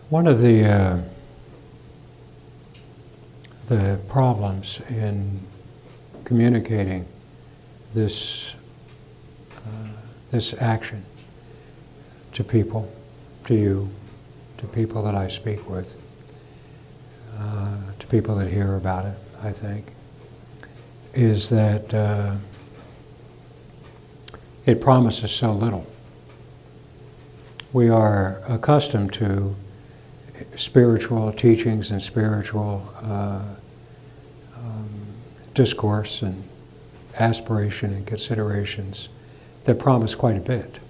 One of the problems in communicating this this action to people, to you, to people that I speak with, to people that hear about it, I think, is that it promises so little. We are accustomed to spiritual teachings and spiritual discourse and aspiration and considerations that promise quite a bit.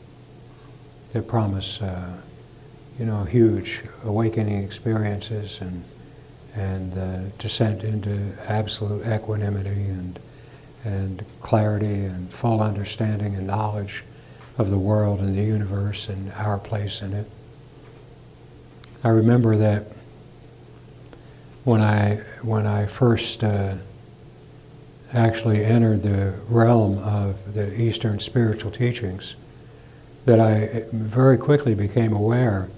That promise, huge awakening experiences and descent into absolute equanimity and clarity and full understanding and knowledge of the world and the universe and our place in it. I remember that when I first actually entered the realm of the Eastern spiritual teachings, that I very quickly became aware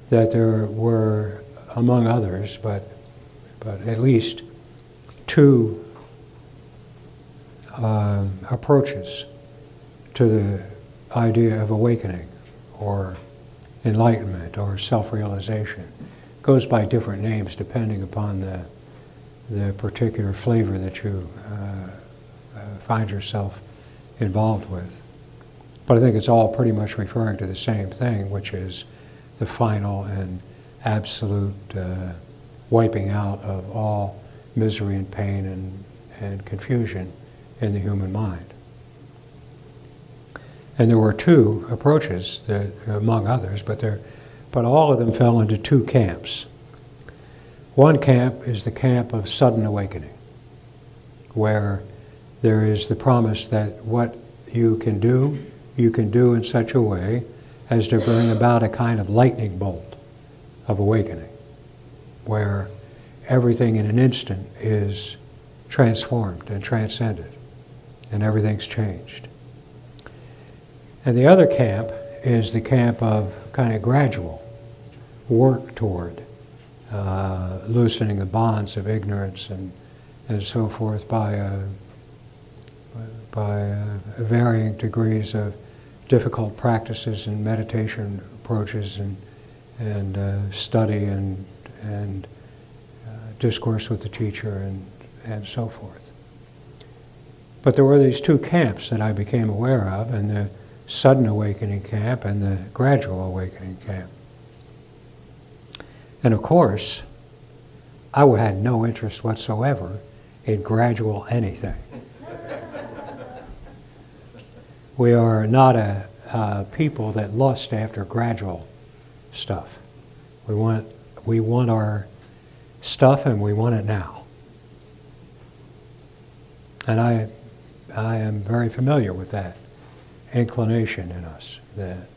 that there were, among others, but at least two approaches to the idea of awakening or enlightenment or self-realization. It goes by different names depending upon the particular flavor that you find yourself involved with. But I think it's all pretty much referring to the same thing, which is the final and absolute wiping out of all misery and pain and confusion in the human mind. And there were two approaches, that, among others, but all of them fell into two camps. One camp is the camp of sudden awakening, where there is the promise that what you can do in such a way as to bring about a kind of lightning bolt of awakening, where everything in an instant is transformed and transcended, and everything's changed. And the other camp is the camp of kind of gradual work toward loosening the bonds of ignorance and so forth by varying degrees of difficult practices and meditation approaches and study and discourse with the teacher and so forth. But there were these two camps that I became aware of, and the sudden awakening camp and the gradual awakening camp. And of course, I had no interest whatsoever in gradual anything. We are not a people that lust after gradual stuff. We want our stuff, and we want it now. And I am very familiar with that inclination in us, that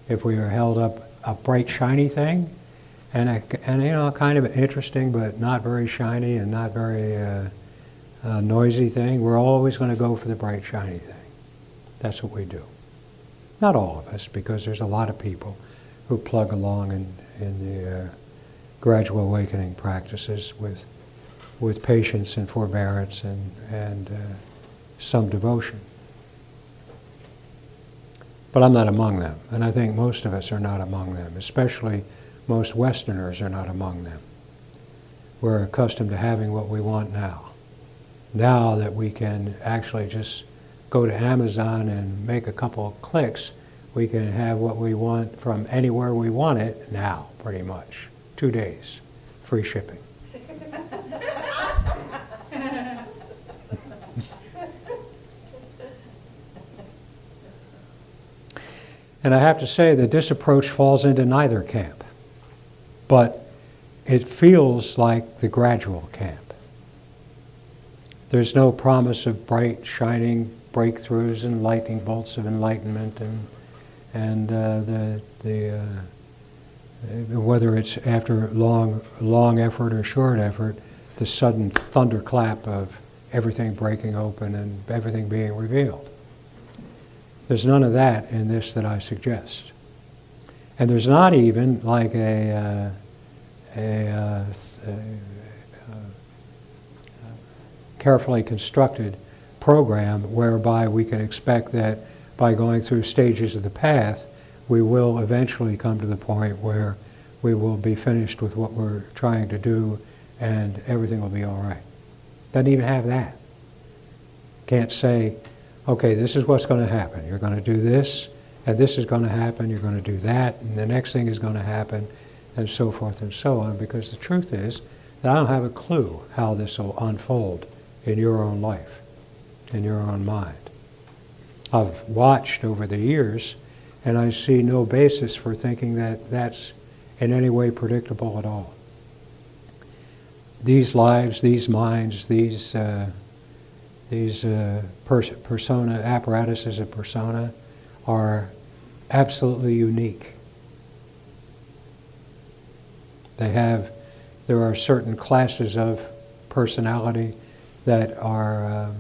if we are held up a bright shiny thing and kind of interesting but not very shiny and not very noisy thing, we're always going to go for the bright shiny thing. That's what we do. Not all of us, because there's a lot of people who plug along in the gradual awakening practices with patience and forbearance and some devotion. But I'm not among them, and I think most of us are not among them, especially most Westerners are not among them. We're accustomed to having what we want now. Now that we can actually just go to Amazon and make a couple of clicks, we can have what we want from anywhere we want it now, pretty much. 2 days, free shipping. And I have to say that this approach falls into neither camp, but it feels like the gradual camp. There's no promise of bright, shining breakthroughs and lightning bolts of enlightenment, and whether it's after long effort or short effort, the sudden thunderclap of everything breaking open and everything being revealed. There's none of that in this that I suggest. And there's not even like a carefully constructed program whereby we can expect that by going through stages of the path, we will eventually come to the point where we will be finished with what we're trying to do and everything will be all right. Doesn't even have that. Can't say, okay, this is what's going to happen. You're going to do this, and this is going to happen. You're going to do that, and the next thing is going to happen, and so forth and so on, because the truth is that I don't have a clue how this will unfold in your own life, in your own mind. I've watched over the years, and I see no basis for thinking that that's in any way predictable at all. These lives, these minds, these persona, apparatuses of persona are absolutely unique. There are certain classes of personality that are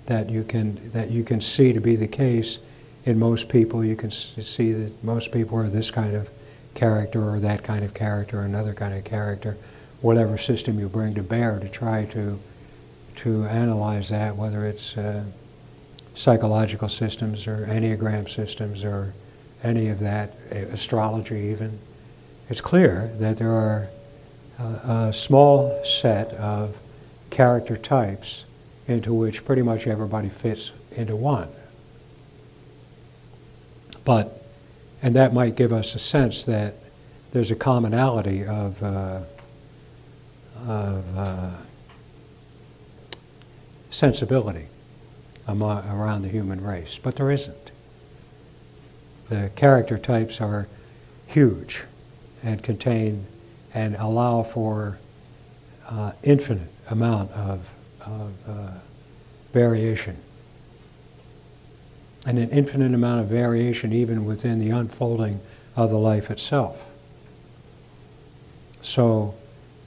that you can see to be the case in most people. You can see that most people are this kind of character or that kind of character or another kind of character, whatever system you bring to bear to try to analyze that, whether it's psychological systems or Enneagram systems or any of that, astrology even. It's clear that there are a small set of character types into which pretty much everybody fits into one. And that might give us a sense that there's a commonality of sensibility around the human race, but there isn't. The character types are huge and contain and allow for infinite amount of variation. And an infinite amount of variation even within the unfolding of the life itself. So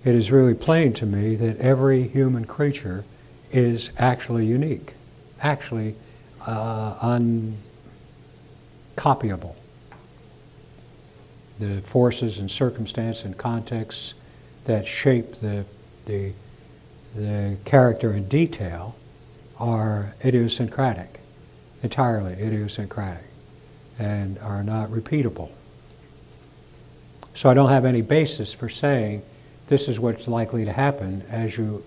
it is really plain to me that every human creature is actually unique, actually uncopyable. The forces and circumstance and contexts that shape the character in detail are idiosyncratic, entirely idiosyncratic, and are not repeatable. So I don't have any basis for saying this is what's likely to happen as you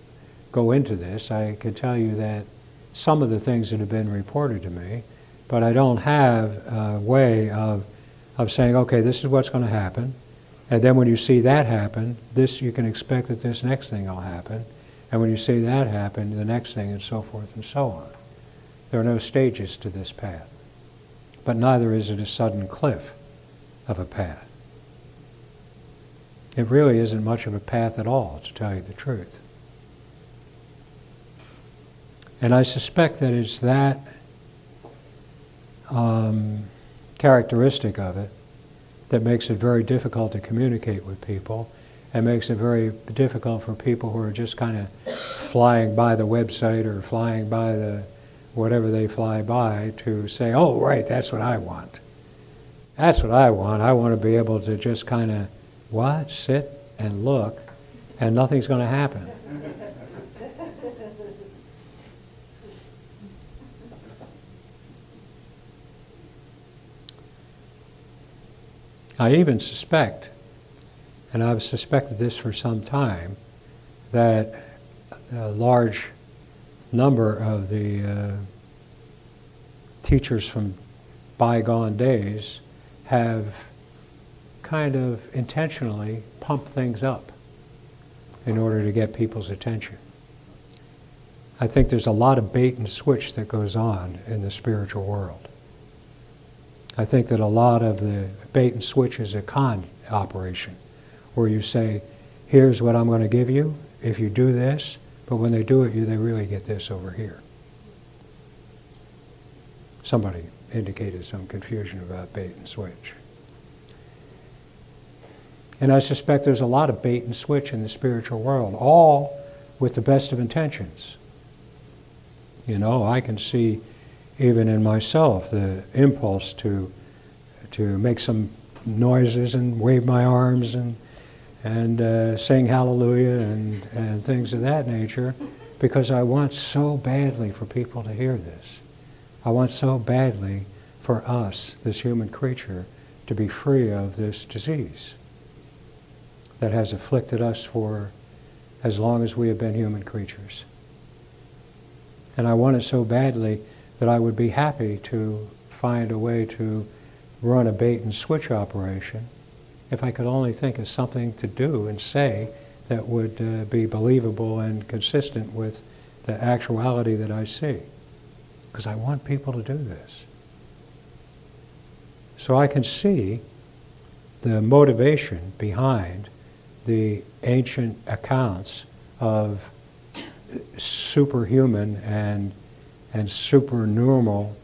go into this. I can tell you that some of the things that have been reported to me, but I don't have a way of saying, okay, this is what's going to happen, and then when you see that happen, you can expect that this next thing will happen, and when you see that happen, the next thing, and so forth and so on. There are no stages to this path, but neither is it a sudden cliff of a path. It really isn't much of a path at all, to tell you the truth. And I suspect that it's that characteristic of it that makes it very difficult to communicate with people and makes it very difficult for people who are just kind of flying by the website or flying by the whatever they fly by to say, oh, right, that's what I want. That's what I want. I want to be able to just kind of, sit and look, and nothing's going to happen. I even suspect, and I've suspected this for some time, that a large number of the teachers from bygone days have kind of intentionally pumped things up in order to get people's attention. I think there's a lot of bait and switch that goes on in the spiritual world. I think that a lot of the bait and switch is a con operation, where you say, here's what I'm going to give you if you do this, but when they do it, they really get this over here. Somebody indicated some confusion about bait and switch. And I suspect there's a lot of bait and switch in the spiritual world, all with the best of intentions. I can see even in myself, the impulse to make some noises and wave my arms and sing hallelujah and things of that nature, because I want so badly for people to hear this. I want so badly for us, this human creature, to be free of this disease that has afflicted us for as long as we have been human creatures. And I want it so badly that I would be happy to find a way to run a bait and switch operation if I could only think of something to do and say that would be believable and consistent with the actuality that I see. Because I want people to do this. So I can see the motivation behind the ancient accounts of superhuman and supernormal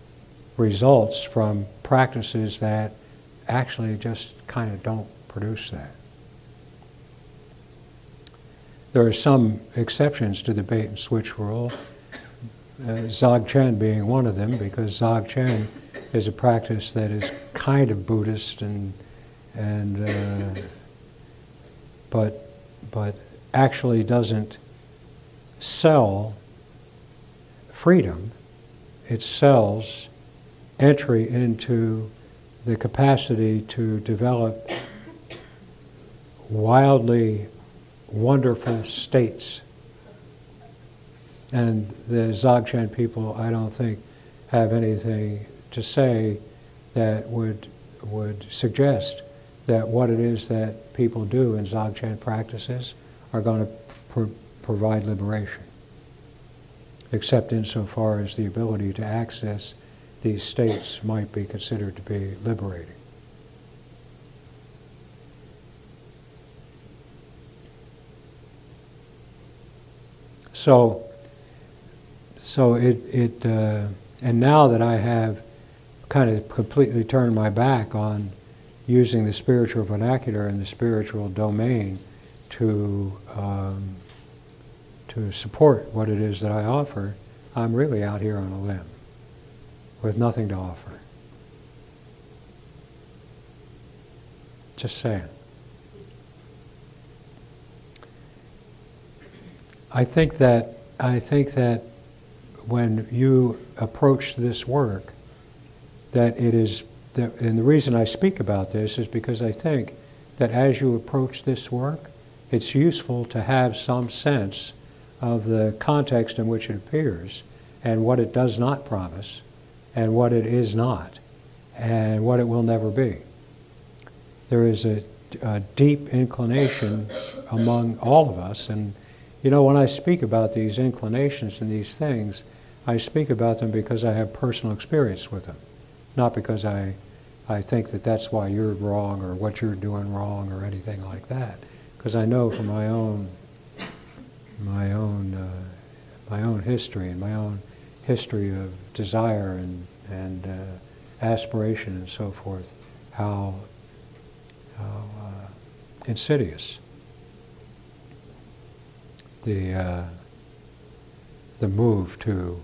results from practices that actually just kind of don't produce that. There are some exceptions to the bait and switch rule, Dzogchen being one of them, because Dzogchen is a practice that is kind of Buddhist but actually doesn't sell freedom. It sells entry into the capacity to develop wildly wonderful states. And the Dzogchen people, I don't think, have anything to say that would suggest that what it is that people do in Dzogchen practices are going to provide liberation, except insofar as the ability to access these states might be considered to be liberating. So and now that I have kind of completely turned my back on using the spiritual vernacular and the spiritual domain to support what it is that I offer, I'm really out here on a limb with nothing to offer. Just saying. I think that when you approach this work, that it is, and the reason I speak about this is because I think that as you approach this work, it's useful to have some sense of the context in which it appears and what it does not promise and what it is not and what it will never be. There is a deep inclination among all of us, and you know, when I speak about these inclinations and these things, I speak about them because I have personal experience with them, not because I think that that's why you're wrong or what you're doing wrong or anything like that. Because I know from my own history and my own history of desire and aspiration and so forth, how insidious the move to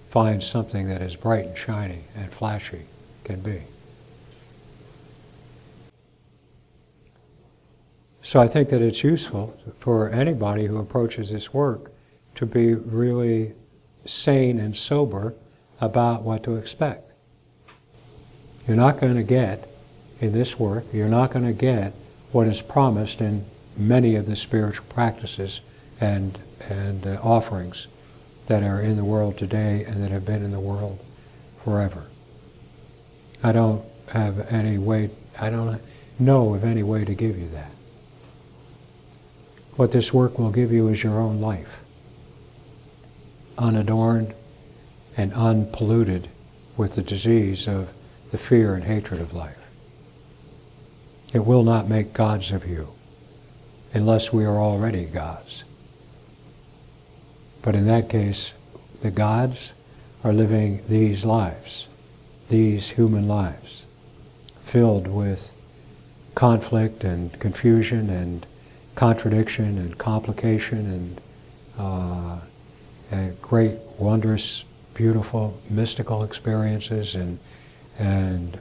find something that is bright and shiny and flashy can be. So I think that it's useful for anybody who approaches this work to be really sane and sober about what to expect. You're not going to get, in this work, you're not going to get what is promised in many of the spiritual practices and offerings that are in the world today and that have been in the world forever. I don't know of any way to give you that. What this work will give you is your own life, unadorned and unpolluted with the disease of the fear and hatred of life. It will not make gods of you unless we are already gods. But in that case, the gods are living these lives, these human lives, filled with conflict and confusion and contradiction and complication and great, wondrous, beautiful mystical experiences and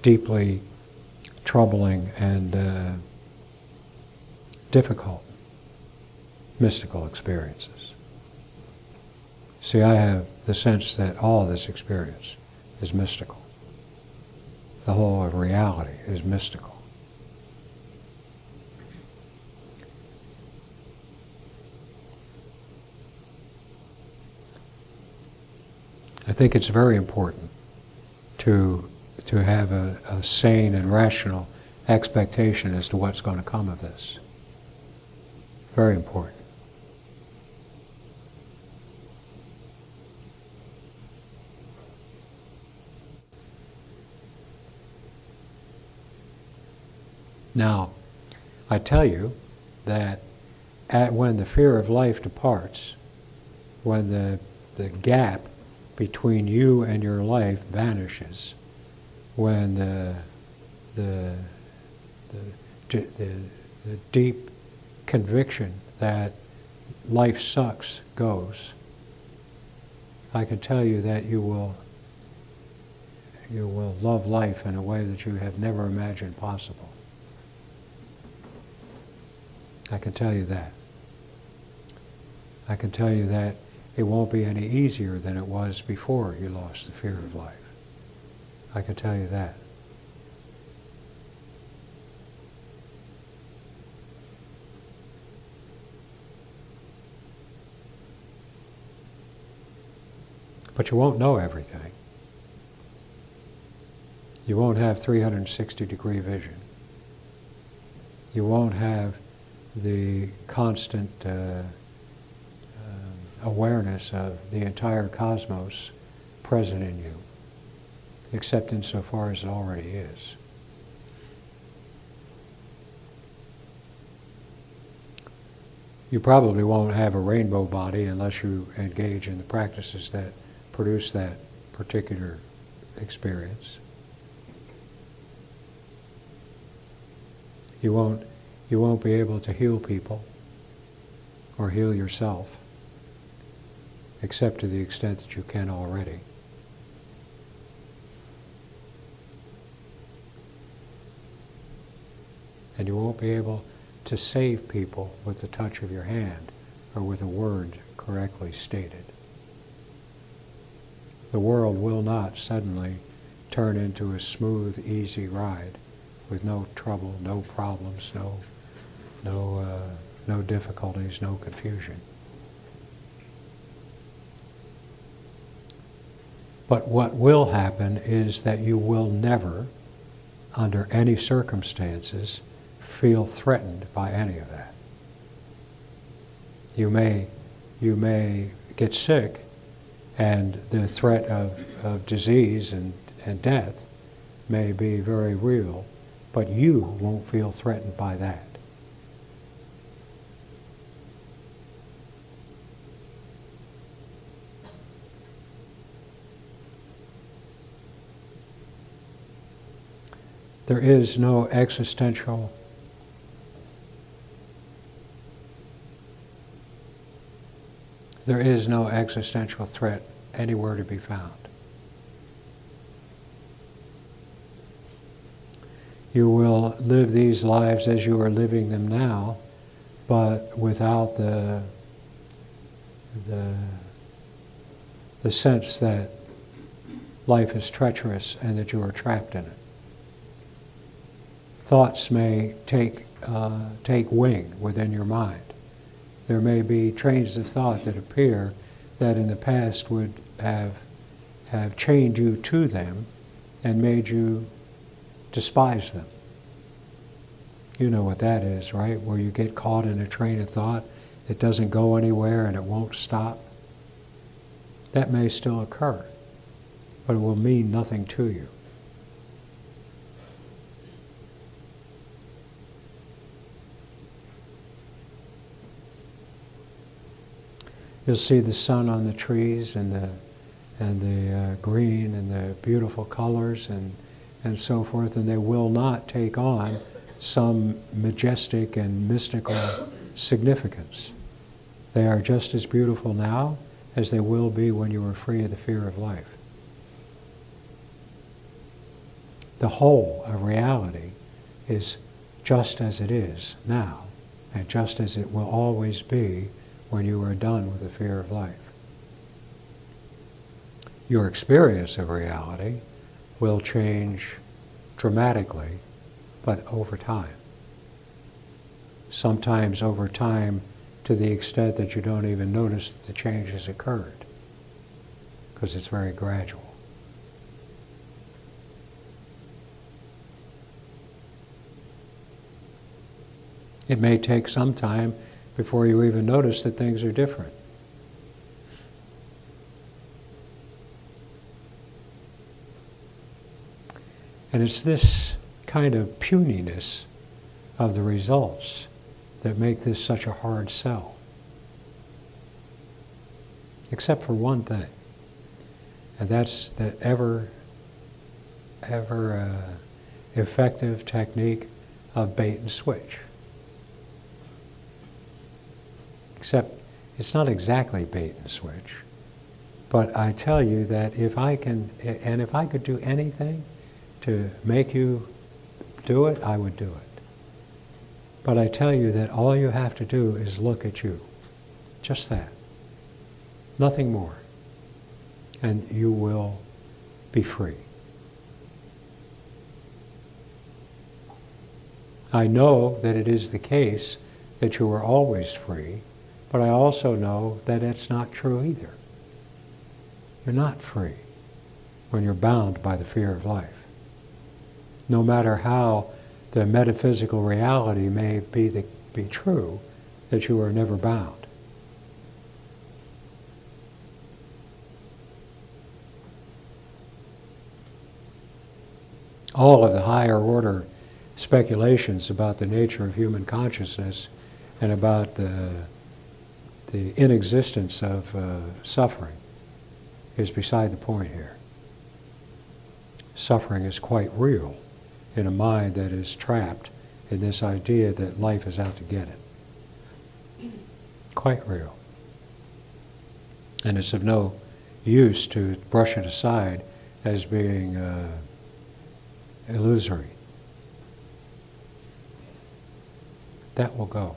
deeply troubling and difficult mystical experiences. See, I have the sense that all of this experience is mystical. The whole of reality is mystical. I think it's very important to have a sane and rational expectation as to what's going to come of this. Very important. Now, I tell you that when the fear of life departs, when the gap between you and your life vanishes, when the deep conviction that life sucks goes, I can tell you that you will love life in a way that you have never imagined possible. I can tell you that. I can tell you that it won't be any easier than it was before you lost the fear of life. I can tell you that. But you won't know everything. You won't have 360-degree vision. You won't have the constant awareness of the entire cosmos present in you, except insofar as it already is. You probably won't have a rainbow body unless you engage in the practices that produce that particular experience. You won't be able to heal people or heal yourself, except to the extent that you can already. And you won't be able to save people with the touch of your hand or with a word correctly stated. The world will not suddenly turn into a smooth, easy ride with no trouble, no problems, no difficulties, no confusion. But what will happen is that you will never, under any circumstances, feel threatened by any of that. You may get sick, and the threat of disease and death may be very real, but you won't feel threatened by that. There is no existential threat anywhere to be found. You will live these lives as you are living them now, but without the sense that life is treacherous and that you are trapped in it. Thoughts may take wing within your mind. There may be trains of thought that appear that in the past would have chained you to them and made you despise them. You know what that is, right? Where you get caught in a train of thought, it doesn't go anywhere and it won't stop. That may still occur, but it will mean nothing to you. You'll see the sun on the trees and the green and the beautiful colors and so forth, and they will not take on some majestic and mystical significance. They are just as beautiful now as they will be when you are free of the fear of life. The whole of reality is just as it is now, and just as it will always be when you are done with the fear of life. Your experience of reality will change dramatically, but over time. Sometimes over time to the extent that you don't even notice that the change has occurred, because it's very gradual. It may take some time before you even notice that things are different. And it's this kind of puniness of the results that make this such a hard sell. Except for one thing, and that's that ever effective technique of bait and switch. Except it's not exactly bait and switch, but I tell you that if I could do anything to make you do it, I would do it. But I tell you that all you have to do is look at you. Just that. Nothing more. And you will be free. I know that it is the case that you are always free, but I also know that it's not true either. You're not free when you're bound by the fear of life. No matter how the metaphysical reality may be true, that you are never bound. All of the higher order speculations about the nature of human consciousness and about the inexistence of suffering is beside the point here. Suffering is quite real in a mind that is trapped in this idea that life is out to get it. Quite real. And it's of no use to brush it aside as being illusory. That will go.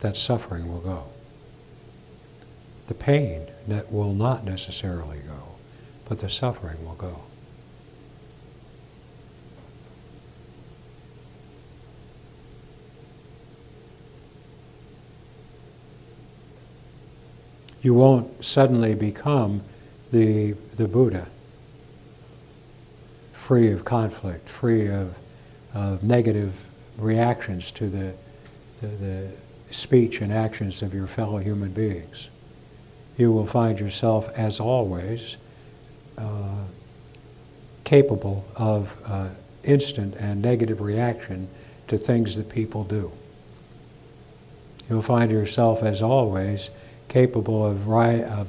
That suffering will go. The pain that will not necessarily go, but the suffering will go. You won't suddenly become the Buddha, free of conflict, free of negative reactions to the speech and actions of your fellow human beings. You will find yourself, as always, capable of instant and negative reaction to things that people do. You'll find yourself, as always, capable of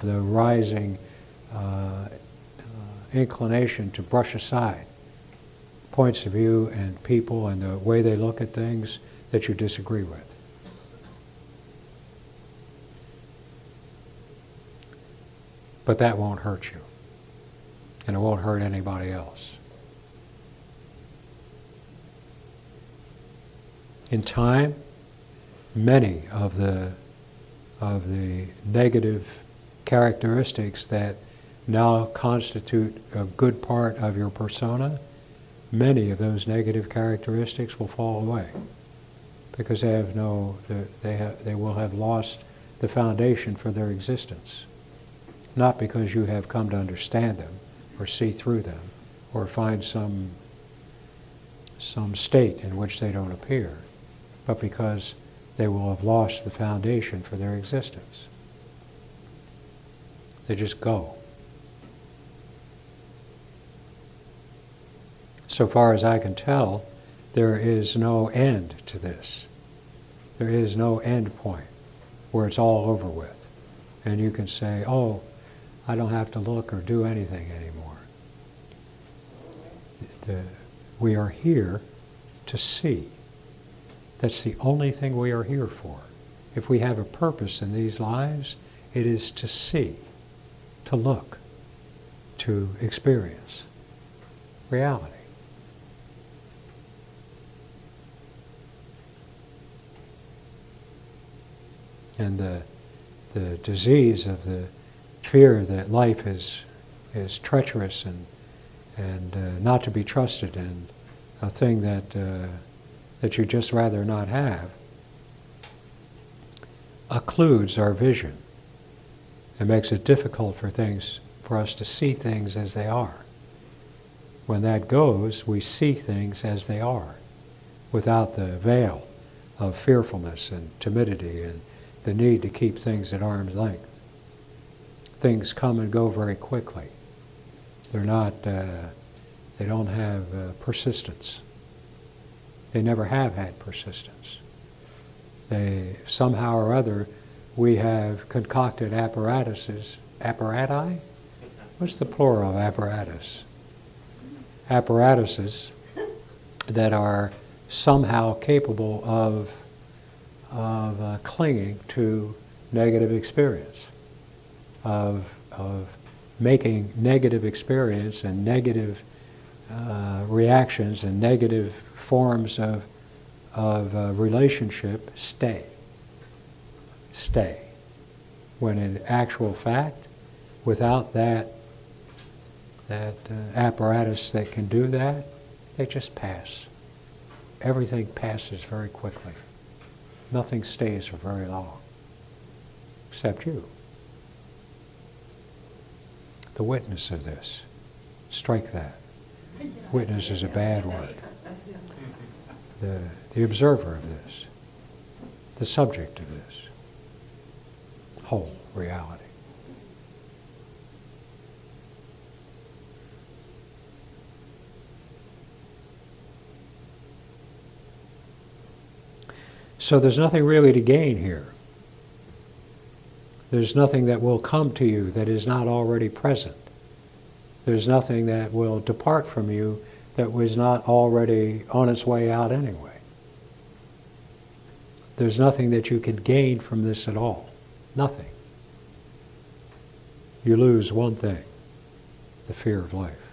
the rising inclination to brush aside points of view and people and the way they look at things that you disagree with. But that won't hurt you, and it won't hurt anybody else. In time, many of the negative characteristics that now constitute a good part of your persona, many of those negative characteristics will fall away because they will have lost the foundation for their existence. Not because you have come to understand them or see through them or find some state in which they don't appear, but because they will have lost the foundation for their existence. They just go. So far as I can tell, there is no end to this. There is no end point where it's all over with. And you can say, oh, I don't have to look or do anything anymore. We are here to see. That's the only thing we are here for. If we have a purpose in these lives, It is to see, to look, to experience reality. And the disease of the fear that life is treacherous and not to be trusted, and a thing that you just rather not have, occludes our vision. It makes it difficult for us to see things as they are. When that goes, we see things as they are, without the veil of fearfulness and timidity and the need to keep things at arm's length. Things come and go very quickly. They're not, they don't have persistence. They never have had persistence. They, somehow or other, we have concocted apparatuses. Apparati? What's the plural of apparatus? Apparatuses that are somehow capable of clinging to negative experience, of making negative experience and negative reactions and negative forms of relationship stay. When in actual fact, without that apparatus that can do that, they just pass. Everything passes very quickly. Nothing stays for very long, except you. The witness of this. Strike that. Witness is a bad word. The observer of this. The subject of this. Whole reality. So there's nothing really to gain here. There's nothing that will come to you that is not already present. There's nothing that will depart from you that was not already on its way out anyway. There's nothing that you can gain from this at all. Nothing. You lose one thing: the fear of life,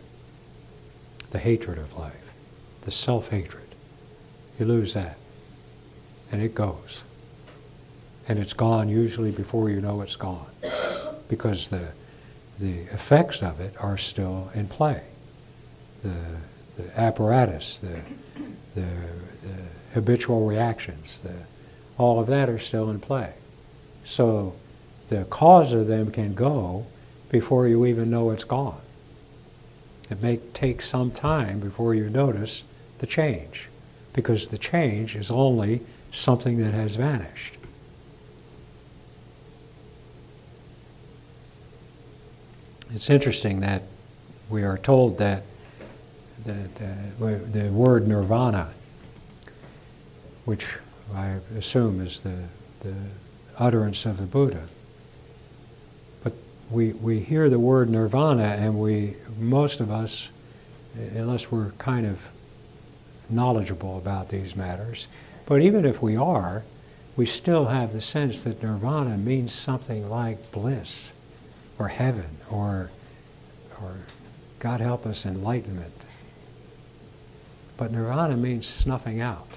the hatred of life, the self-hatred. You lose that. And it goes. And it's gone usually before you know it's gone, because the effects of it are still in play. The apparatus, the habitual reactions, all of that are still in play. So the cause of them can go before you even know it's gone. It may take some time before you notice the change, because the change is only something that has vanished. It's interesting that we are told that the word nirvana, which I assume is the utterance of the Buddha, but we hear the word nirvana, and most of us, unless we're kind of knowledgeable about these matters, but even if we are, we still have the sense that nirvana means something like bliss, or heaven, or God help us, enlightenment. But nirvana means snuffing out.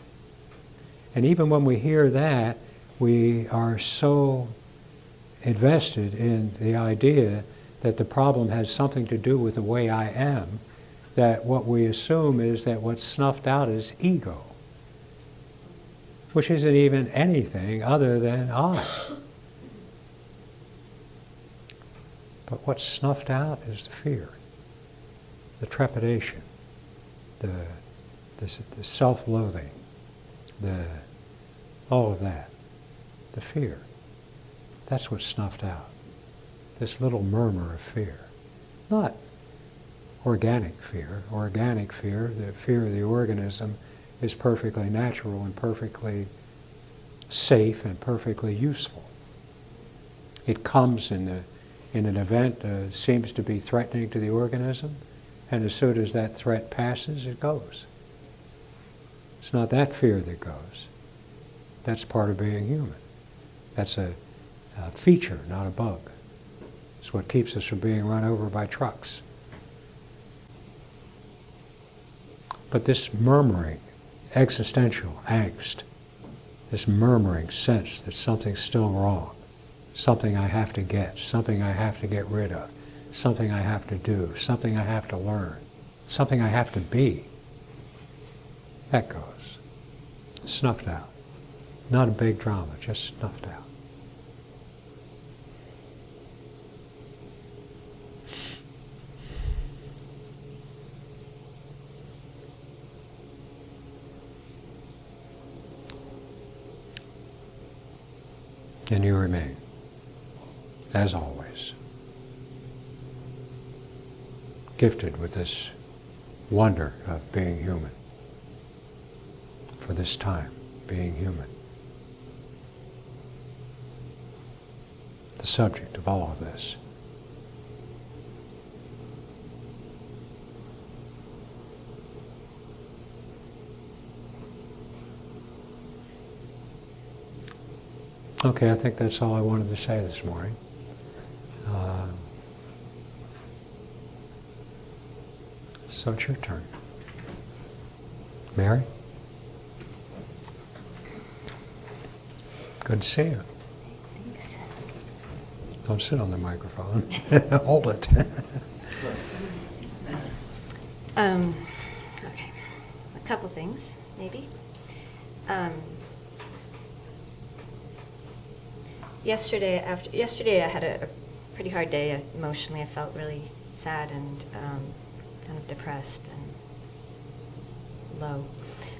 And even when we hear that, we are so invested in the idea that the problem has something to do with the way I am, that what we assume is that what's snuffed out is ego, which isn't even anything other than I. But what's snuffed out is the fear, the trepidation, the self-loathing, all of that, the fear. That's what's snuffed out. This little murmur of fear. Not organic fear. Organic fear, the fear of the organism, is perfectly natural and perfectly safe and perfectly useful. It comes in an event, seems to be threatening to the organism, and as soon as that threat passes, it goes. It's not that fear that goes. That's part of being human. That's a feature, not a bug. It's what keeps us from being run over by trucks. But this murmuring, existential angst, this murmuring sense that something's still wrong, something I have to get, something I have to get rid of, something I have to do, something I have to learn, something I have to be, that goes. Snuffed out. Not a big drama, just snuffed out. And you remain, as always, gifted with this wonder of being human, for this time, being human. The subject of all of this. Okay, I think that's all I wanted to say this morning. So it's your turn. Mary? Good to see you. Thanks. Don't sit on the microphone. Hold it. Okay, a couple things, maybe. Yesterday I had a pretty hard day emotionally. I felt really sad and kind of depressed and low.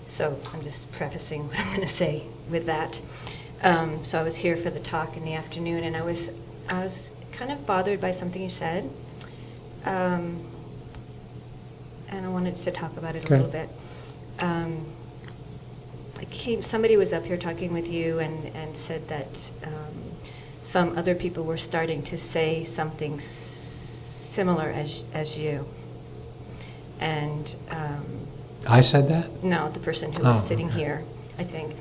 So I'm just prefacing what I'm going to say with that. So I was here for the talk in the afternoon, and I was kind of bothered by something you said, and I wanted to talk about it a little bit. Somebody was up here talking with you and said that some other people were starting to say something similar as you, and I said that? no, the person who was sitting okay. here, I think,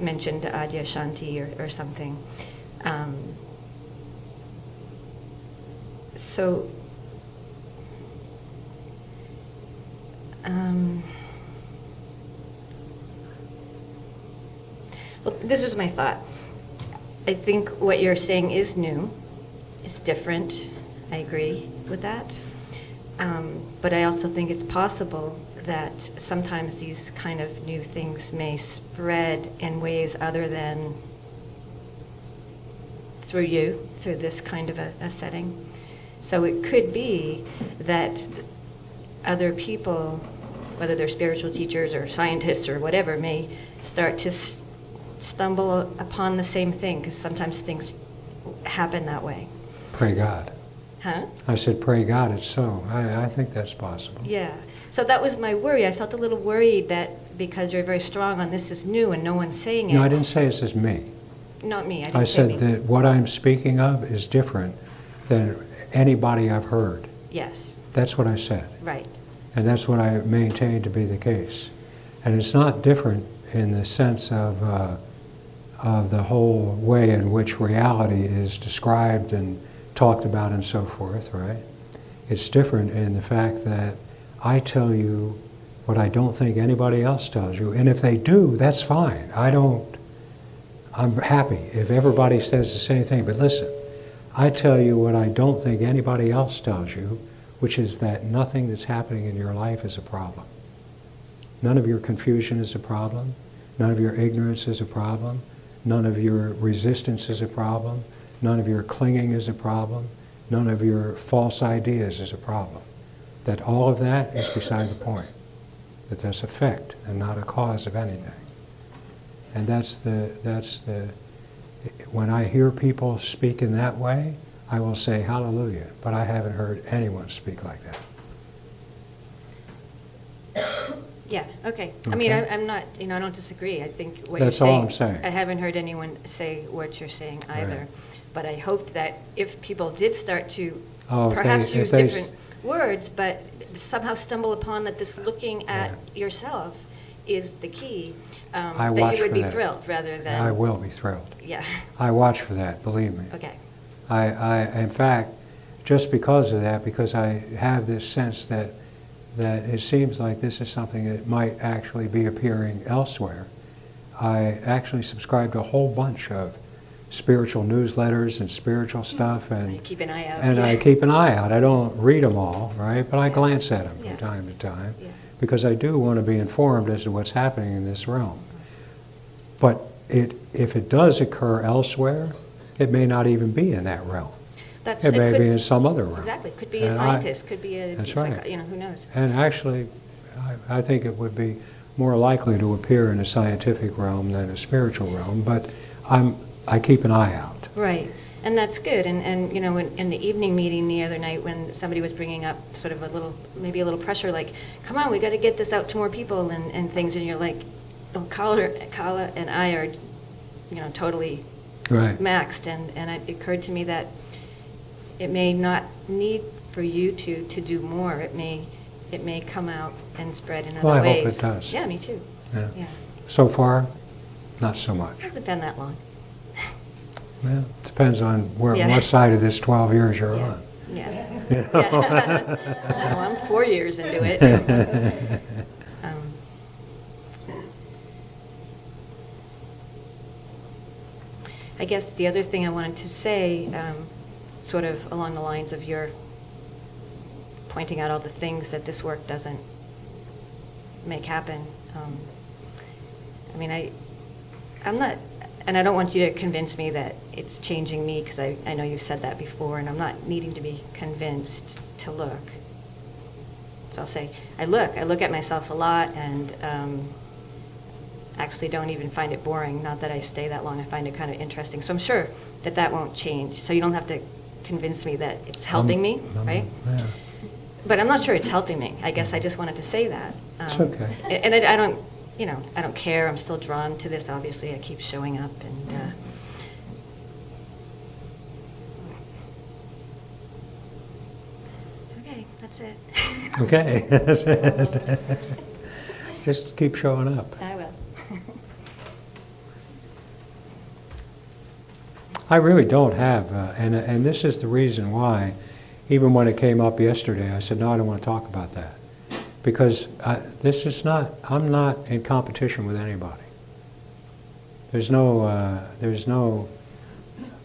mentioned Adya Shanti or something. So, well, this was my thought. I think what you're saying is new, it's different. I agree with that. But I also think it's possible that sometimes these kind of new things may spread in ways other than through this kind of a setting. So it could be that other people, whether they're spiritual teachers or scientists or whatever, may start to stumble upon the same thing, because sometimes things happen that way. Pray God. Huh? I said, pray God it's so. I think that's possible. Yeah. So that was my worry. I felt a little worried that because you're very strong on this is new and no one's saying it. No, I didn't say this is me. Not me. I I didn't say said me. that what I'm speaking of is different than anybody I've heard. Yes. That's what I said. Right. And that's what I maintain to be the case. And it's not different in the sense of the whole way in which reality is described and talked about and so forth, right? It's different in the fact that I tell you what I don't think anybody else tells you. And if they do, that's fine. I'm happy if everybody says the same thing. But listen, I tell you what I don't think anybody else tells you, which is that nothing that's happening in your life is a problem. None of your confusion is a problem. None of your ignorance is a problem. None of your resistance is a problem. None of your clinging is a problem. None of your false ideas is a problem. That all of that is beside the point. That that's effect and not a cause of anything. And that's the when I hear people speak in that way, I will say hallelujah, but I haven't heard anyone speak like that. Yeah. Okay. I mean, I'm not. I don't disagree. I think what That's you're saying. all I'm saying. I haven't heard anyone say what you're saying either. Right. But I hope that if people did start to If perhaps they- use if they different words, but somehow stumble upon that this looking at Yeah. yourself is the key, I that watch you would for be that. thrilled rather than... I will be thrilled. Yeah. I watch for that, believe me. Okay. In fact, just because of that, because I have this sense that it seems like this is something that might actually be appearing elsewhere, I actually subscribe to a whole bunch of spiritual newsletters and spiritual stuff, and I keep an eye out. and Yeah. I keep an eye out. I don't read them all, right? But I glance at them Yeah. from time to time, Yeah. because I do want to be informed as to what's happening in this realm. But if it does occur elsewhere, it may not even be in that realm. It may be in some other realm. Exactly. Could be a And scientist, could be a... That's right. who knows? And actually, I think it would be more likely to appear in a scientific realm than a spiritual realm, but I keep an eye out. Right. And that's good. And in the evening meeting the other night, when somebody was bringing up sort of maybe a little pressure, like, come on, we got to get this out to more people and things, and you're like, oh, Kala and I are, totally Right. maxed, and it occurred to me that it may not need for you to do more. It may come out and spread in other Well, I ways. hope it does. Yeah, me too. Yeah. Yeah. So far, not so much. It hasn't been that long. Well, it depends on Yeah. what side of this 12 years you're Yeah. on. Yeah. Yeah. Well, I'm 4 years into it. I guess the other thing I wanted to say, sort of along the lines of your pointing out all the things that this work doesn't make happen. I'm not, and I don't want you to convince me that it's changing me, because I know you've said that before, and I'm not needing to be convinced to look. So I'll say, I look at myself a lot, and actually don't even find it boring. Not that I stay that long, I find it kind of interesting. So I'm sure that won't change. So you don't have to convince me that it's helping me, right? Yeah. But I'm not sure it's helping me. I guess I just wanted to say that. It's okay. And I don't, I don't care. I'm still drawn to this, obviously. I keep showing up, and okay, that's it. Okay. That's it. Just keep showing up. I will. I really don't have, and this is the reason why, even when it came up yesterday, I said, no, I don't want to talk about that. Because I'm not in competition with anybody. There's no,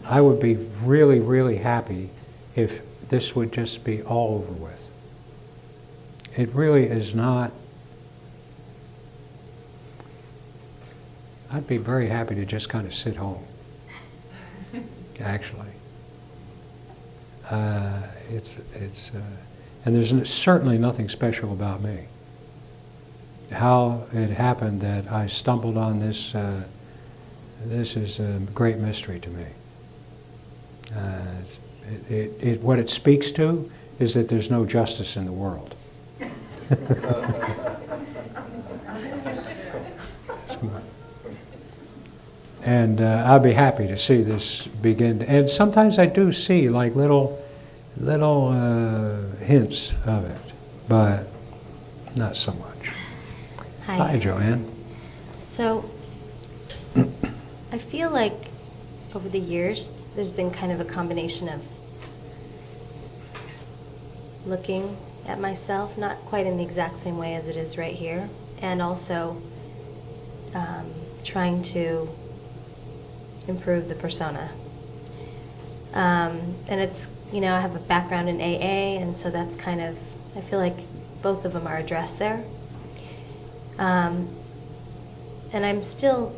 I would be really, really happy if this would just be all over with. It really is not. I'd be very happy to just kind of sit home, actually. And there's certainly nothing special about me. How it happened that I stumbled on this, this is a great mystery to me. What it speaks to is that there's no justice in the world. And I'll be happy to see this begin. And sometimes I do see like little hints of it, but not so much. Hi, Joanne. So, I feel like over the years, there's been kind of a combination of looking at myself, not quite in the exact same way as it is right here, and also trying to improve the persona. And it's, I have a background in AA, and so that's kind of, I feel like both of them are addressed there. And I'm still,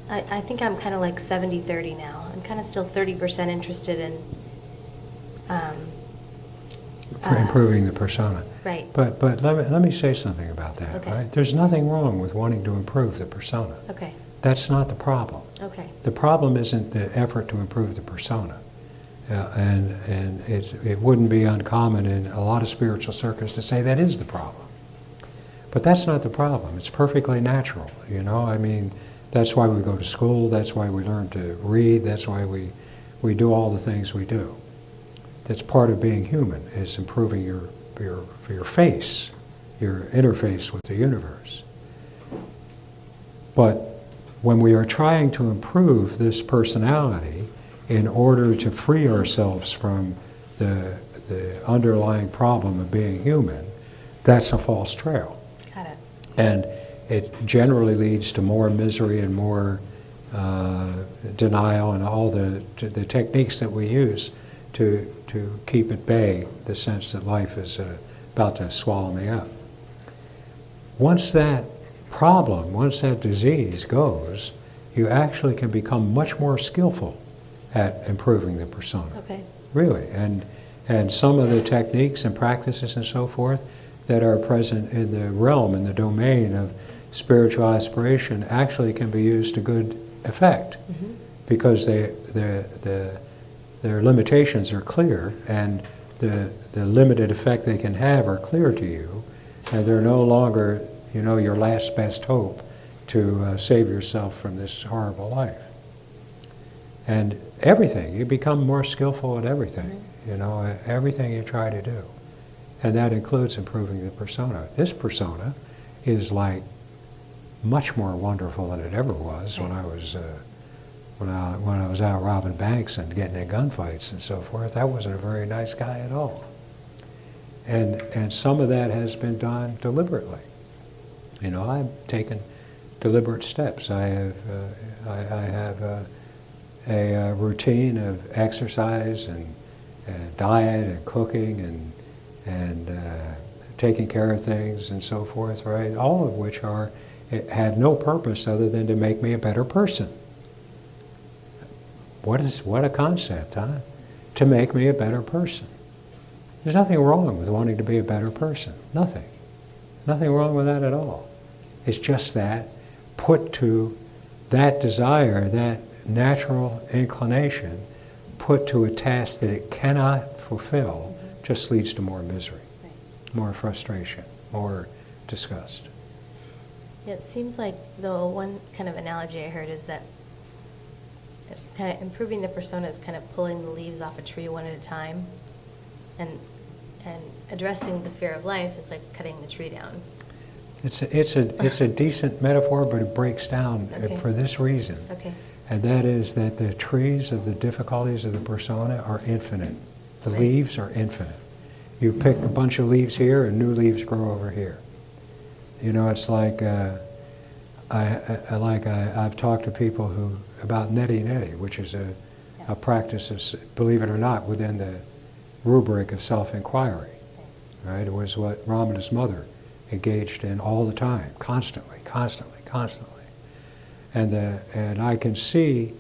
I think I'm kind of like 70-30 now. I'm kind of still 30% interested in For improving the persona. Right. But let me say something about that. Okay. Right? There's nothing wrong with wanting to improve the persona. Okay. That's not the problem. Okay. The problem isn't the effort to improve the persona. And it wouldn't be uncommon in a lot of spiritual circles to say that is the problem. But that's not the problem. It's perfectly natural, I mean, that's why we go to school, that's why we learn to read, that's why we do all the things we do. That's part of being human, is improving your face, your interface with the universe. But when we are trying to improve this personality in order to free ourselves from the underlying problem of being human, that's a false trail. Got it. And it generally leads to more misery and more denial and all the techniques that we use to keep at bay the sense that life is about to swallow me up. Once that problem, once that disease goes, you actually can become much more skillful at improving the persona. Okay. Really. And some of the techniques and practices and so forth that are present in the realm, in the domain of spiritual aspiration actually can be used to good effect, Mm-hmm. because their limitations are clear, and the limited effect they can have are clear to you, and they're no longer, your last best hope to save yourself from this horrible life. And everything, you become more skillful at everything, everything you try to do. And that includes improving the persona. This persona is like much more wonderful than it ever was when I was when I was out robbing banks and getting in gunfights and so forth. I wasn't a very nice guy at all. And some of that has been done deliberately. I've taken deliberate steps. I have a routine of exercise and diet and cooking and taking care of things and so forth, right? All of which have no purpose other than to make me a better person. What a concept, huh? To make me a better person. There's nothing wrong with wanting to be a better person. Nothing. Nothing wrong with that at all. It's just that put to that desire, that natural inclination, put to a task that it cannot fulfill, just leads to more misery, more frustration, more disgust. Yeah, it seems like the one kind of analogy I heard is that kind of improving the persona is kind of pulling the leaves off a tree one at a time, and addressing the fear of life is like cutting the tree down. It's a decent metaphor, but it breaks down for this reason. Okay. And that is that the trees of the difficulties of the persona are infinite. The Right. leaves are infinite. You pick a bunch of leaves here and new leaves grow over here. It's like, I've talked to people about neti, which is a practice of, believe it or not, within the rubric of self-inquiry. Right? It was what Ramana's mother engaged in all the time, constantly. And I can see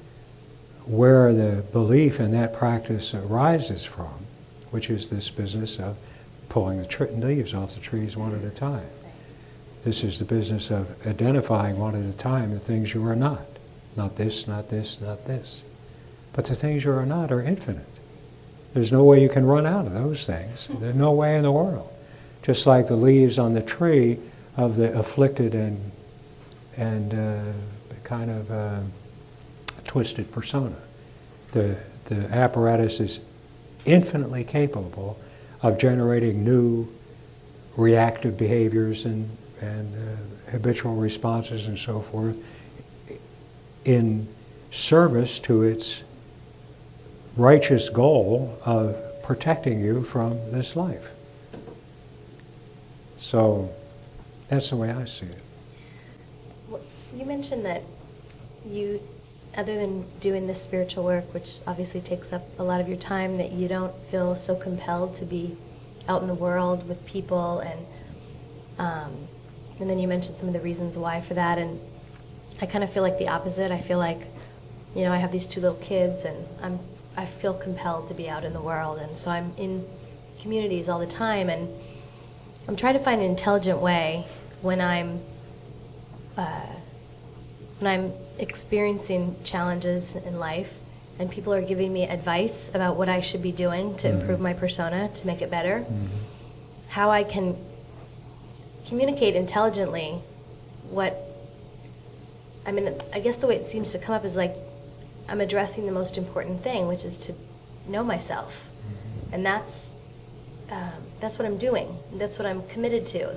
where the belief in that practice arises from, which is this business of pulling the leaves off the trees one at a time. This is the business of identifying one at a time the things you are not. Not this, not this, not this. But the things you are not are infinite. There's no way you can run out of those things. There's no way in the world. Just like the leaves on the tree of the afflicted and kind of twisted persona. The apparatus is infinitely capable of generating new reactive behaviors and habitual responses and so forth in service to its righteous goal of protecting you from this life. So that's the way I see it. Well, you mentioned that you, other than doing this spiritual work, which obviously takes up a lot of your time, that you don't feel so compelled to be out in the world with people, and then you mentioned some of the reasons why for that, and I kind of feel like the opposite. I feel like, I have these 2 little kids, and I feel compelled to be out in the world, and so I'm in communities all the time, and I'm trying to find an intelligent way when I'm experiencing challenges in life and people are giving me advice about what I should be doing to improve my persona, to make it better, how I can communicate intelligently I guess the way it seems to come up is like I'm addressing the most important thing, which is to know myself. And that's what I'm doing. That's what I'm committed to.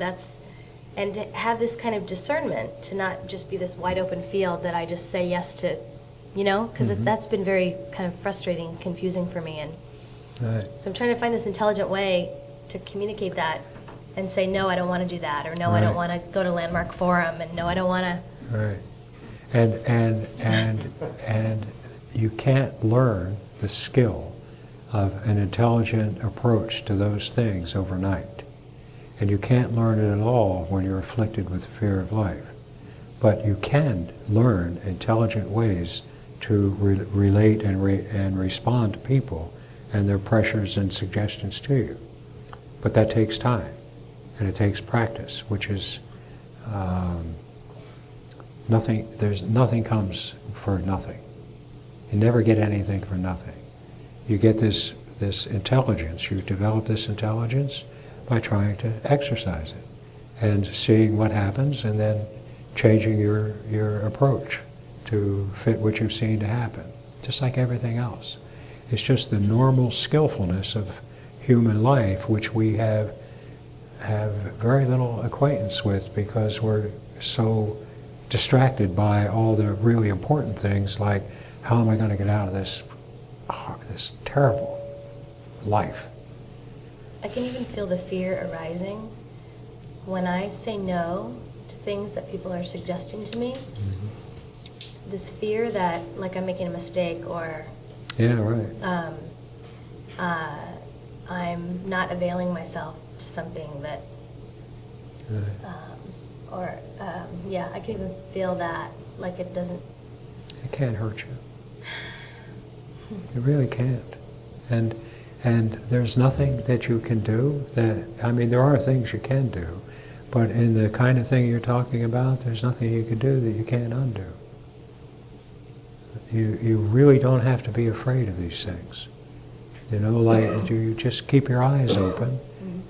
and to have this kind of discernment, to not just be this wide open field that I just say yes to, because Mhm. that's been very kind of frustrating, confusing for me. And Right. so I'm trying to find this intelligent way to communicate that and say, no, I don't want to do that, or no, I don't Right. want to go to Landmark Forum, and no, I don't want to. Right. And you can't learn the skill of an intelligent approach to those things overnight. And you can't learn it at all when you're afflicted with the fear of life. But you can learn intelligent ways to relate and respond to people and their pressures and suggestions to you. But that takes time, and it takes practice, which is nothing. Nothing comes for nothing. You never get anything for nothing. You get this intelligence. You develop this intelligence by trying to exercise it and seeing what happens, and then changing your approach to fit what you've seen to happen. Just like everything else, it's just the normal skillfulness of human life, which we have very little acquaintance with because we're so distracted by all the really important things, like how am I going to get out of this terrible life? I can even feel the fear arising when I say no to things that people are suggesting to me. Mm-hmm. This fear that, like, I'm making a mistake, or Yeah, right. I'm not availing myself to something that, Right. yeah, I can even feel that, like, it doesn't. It can't hurt you. It really can't. And there's nothing that you can do there are things you can do, but in the kind of thing you're talking about, there's nothing you can do that you can't undo. You really don't have to be afraid of these things. Like you just keep your eyes open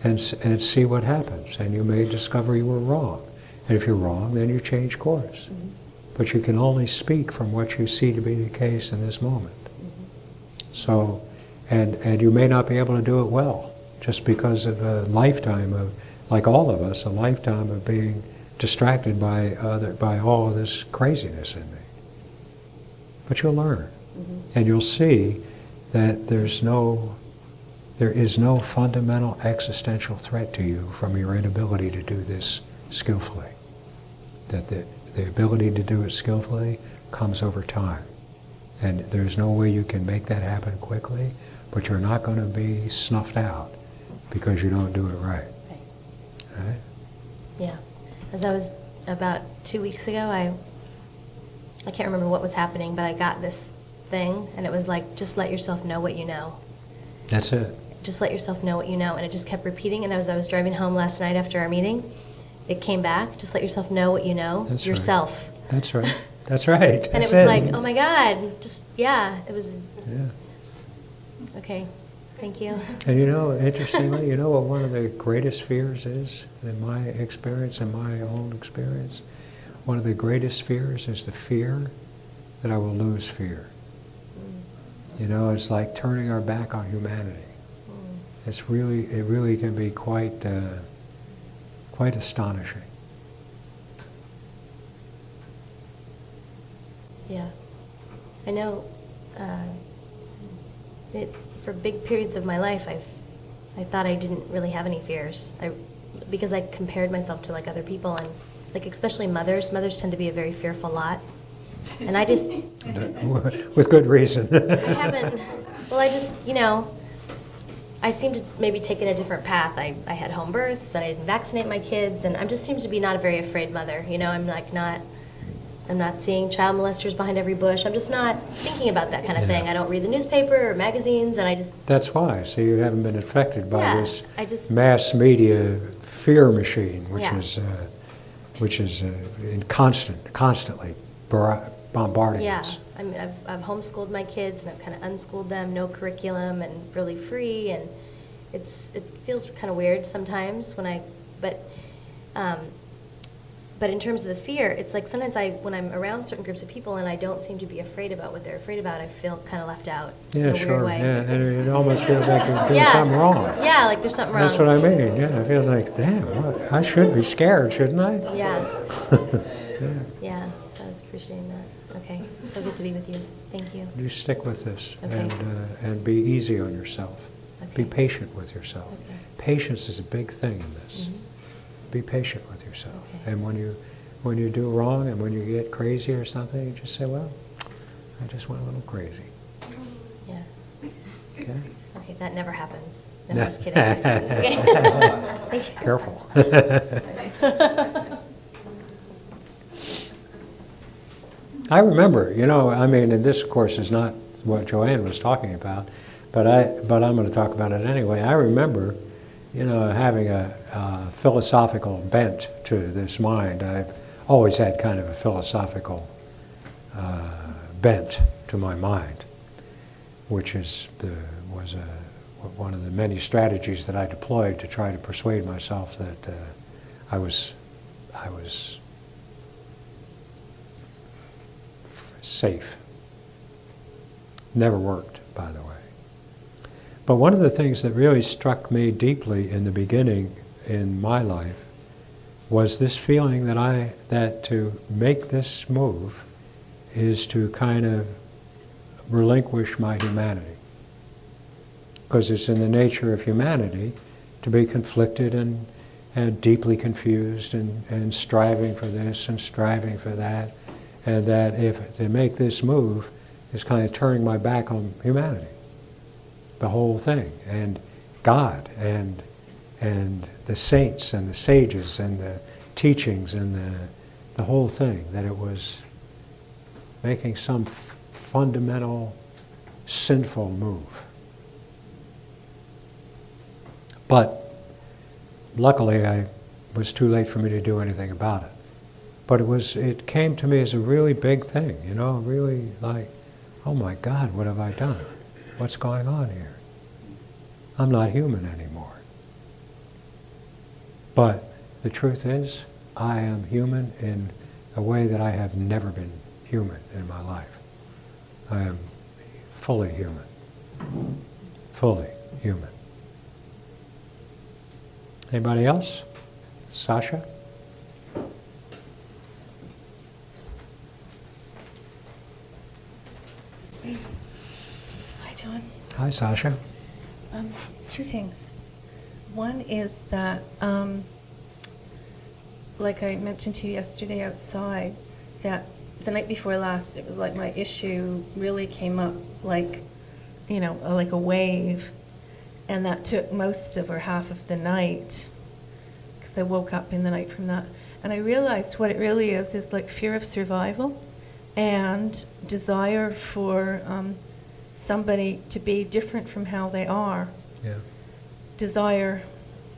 and see what happens, and you may discover you were wrong. And if you're wrong, then you change course. Mm-hmm. But you can only speak from what you see to be the case in this moment. So, and you may not be able to do it well, just because of a lifetime of, like all of us, a lifetime of being distracted by all of this craziness in me. But you'll learn, and you'll see that there is no fundamental existential threat to you from your inability to do this skillfully. That the ability to do it skillfully comes over time. And there's no way you can make that happen quickly, but you're not going to be snuffed out because you don't do it right. Right? Yeah. As I was about 2 weeks ago, I can't remember what was happening, but I got this thing, and it was like, just let yourself know what you know. That's it. Just let yourself know what you know. And it just kept repeating. And as I was driving home last night after our meeting, it came back. Just let yourself know what you know. That's yourself. Right. That's right. That's right. And That's it was like, oh my God, just, yeah, it was, Yeah. okay, thank you. And interestingly, what one of the greatest fears is, in my experience, in my own experience? One of the greatest fears is the fear that I will lose fear. It's like turning our back on humanity. It really can be quite astonishing. Yeah. I know for big periods of my life, I thought I didn't really have any fears. Because I compared myself to like other people, and like especially mothers. Mothers tend to be a very fearful lot. And I just with good reason. I seem to maybe take in a different path. I had home births, and I didn't vaccinate my kids, and I just seem to be not a very afraid mother. I'm not seeing child molesters behind every bush. I'm just not thinking about that kind of thing. I don't read the newspaper or magazines, and I just... That's why. So you haven't been affected by this mass media fear machine, which is constantly bombarding us. I mean, I've homeschooled my kids, and I've kind of unschooled them, no curriculum, and really free, and it feels kind of weird sometimes but But in terms of the fear, it's like sometimes when I'm around certain groups of people and I don't seem to be afraid about what they're afraid about, I feel kind of left out in Yeah, a sure. weird way. Yeah, and it almost feels like you're doing Yeah. something wrong. Yeah, like there's something wrong. That's what I mean. Yeah, it feels like, damn, what? I should be scared, shouldn't I? Yeah. Yeah, so I was appreciating that. Okay, so good to be with you. Thank you. You stick with this Okay. and be easy on yourself. Okay. Be patient with yourself. Okay. Patience is a big thing in this. Mhm. Be patient with yourself. Okay. And when you do wrong and when you get crazy or something, you just say, well, I just went a little crazy. Yeah. Okay? Okay, that never happens. No, I'm just kidding. Okay. Thank you. Careful. I remember, I mean, and this, of course, is not what Joanne was talking about, but I'm going to talk about it anyway. I remember, having a philosophical bent to this mind. I've always had kind of a philosophical bent to my mind, which was one of the many strategies that I deployed to try to persuade myself that I was safe. Never worked, by the way. But one of the things that really struck me deeply in the beginning in my life was this feeling that to make this move is to kind of relinquish my humanity. Because it's in the nature of humanity to be conflicted and deeply confused and striving for this and striving for that. And that if to make this move is kind of turning my back on humanity, the whole thing, and God, and the saints and the sages and the teachings and the whole thing, that it was making some fundamental sinful move. But luckily, it was too late for me to do anything about it. But it came to me as a really big thing, really like, oh my God, what have I done? What's going on here? I'm not human anymore. But the truth is, I am human in a way that I have never been human in my life. I am fully human. Fully human. Anybody else? Sasha? Hi, John. Hi, Sasha. Two things. One is that, like I mentioned to you yesterday outside, that the night before last, it was like my issue really came up like, like a wave. And that took most of or half of the night, because I woke up in the night from that. And I realized what it really is like fear of survival and desire for somebody to be different from how they are. Yeah. Desire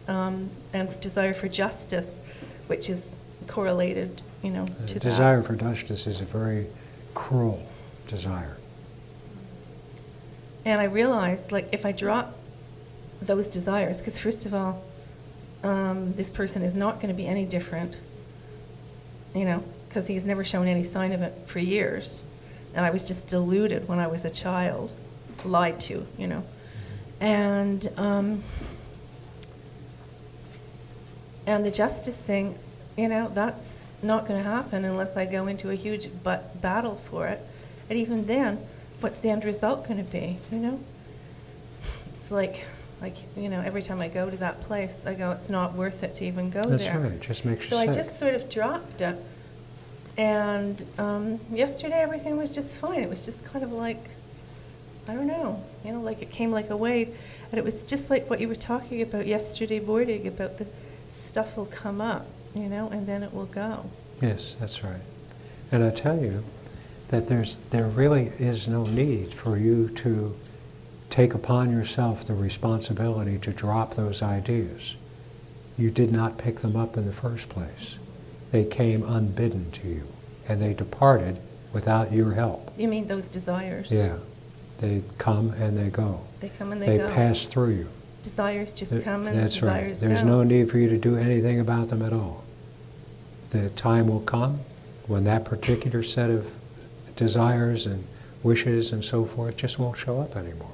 and desire for justice, which is correlated, to that. Desire for justice is a very cruel desire. And I realized, like, if I drop those desires, because first of all, this person is not going to be any different, because he's never shown any sign of it for years. And I was just deluded when I was a child, lied to, And the justice thing, that's not going to happen unless I go into a huge battle for it. And even then, what's the end result going to be, It's like, every time I go to that place, I go, it's not worth it to even go there. That's right, it just makes you So sick. I just sort of dropped it. And yesterday everything was just fine. It was just kind of like, I don't know, like it came like a wave. And it was just like what you were talking about yesterday morning, about the stuff will come up, and then it will go. Yes, that's right. And I tell you that there really is no need for you to take upon yourself the responsibility to drop those ideas. You did not pick them up in the first place. They came unbidden to you, and they departed without your help. You mean those desires? Yeah. They come and they go. They come and they go. They pass through you. Desires just come and That's right. desires There's go. no need for you to do anything about them at all. the time will come when that particular set of desires and wishes and so forth just won't show up anymore.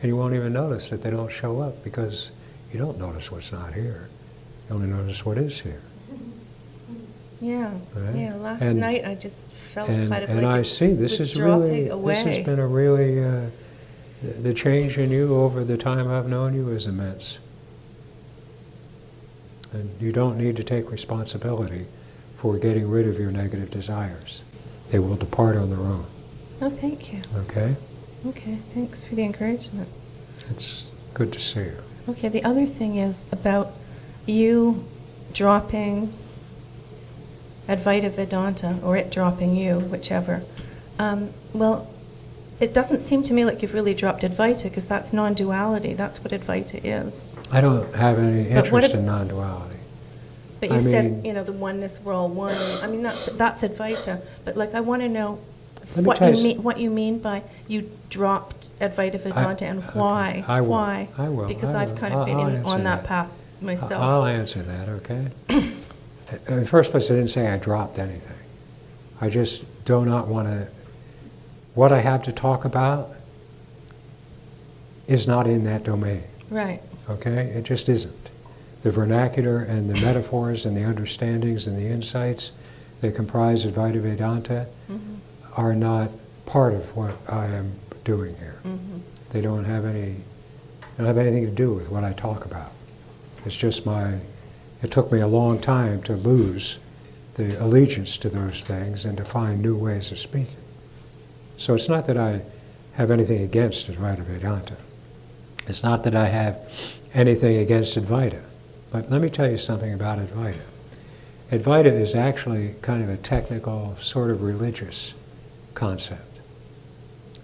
And you won't even notice that they don't show up because you don't notice what's not here. You only notice what is here. Yeah, Right? yeah. Last And- night I just felt And, kind of and like I it see this was is really, dropping away. this has been a really, the change in you over the time I've known you is immense. And you don't need to take responsibility for getting rid of your negative desires. They will depart on their own, Oh, thank you. okay? Okay, thanks for the encouragement. It's good to see you. Okay, the other thing is about you dropping Advaita Vedanta, or it dropping you, whichever. Well, it doesn't seem to me like you've really dropped Advaita, because that's non-duality. That's what Advaita is. I don't have any But what interest if- in non-duality. But you I said, mean- you know, the oneness, we're all one. I mean, that's Advaita. But like, I want to know Let me tell you what you mean by you dropped Advaita Vedanta, and okay, why? I will. Why? I will. Because I I've will. kind of been I'll answer on that that. path myself. I'll answer that, okay? In the first place, I didn't say I dropped anything. I just do not want to... What I have to talk about is not in that domain, Right. okay? It just isn't. The vernacular and the metaphors and the understandings and the insights that comprise Advaita Vedanta are not part of what I am doing here. They don't have anything to do with what I talk about. It's just it took me a long time to lose the allegiance to those things and to find new ways of speaking. So it's not that I have anything against Advaita Vedanta. It's not that I have anything against Advaita. But let me tell you something about Advaita. Advaita is actually kind of a technical, sort of religious concept.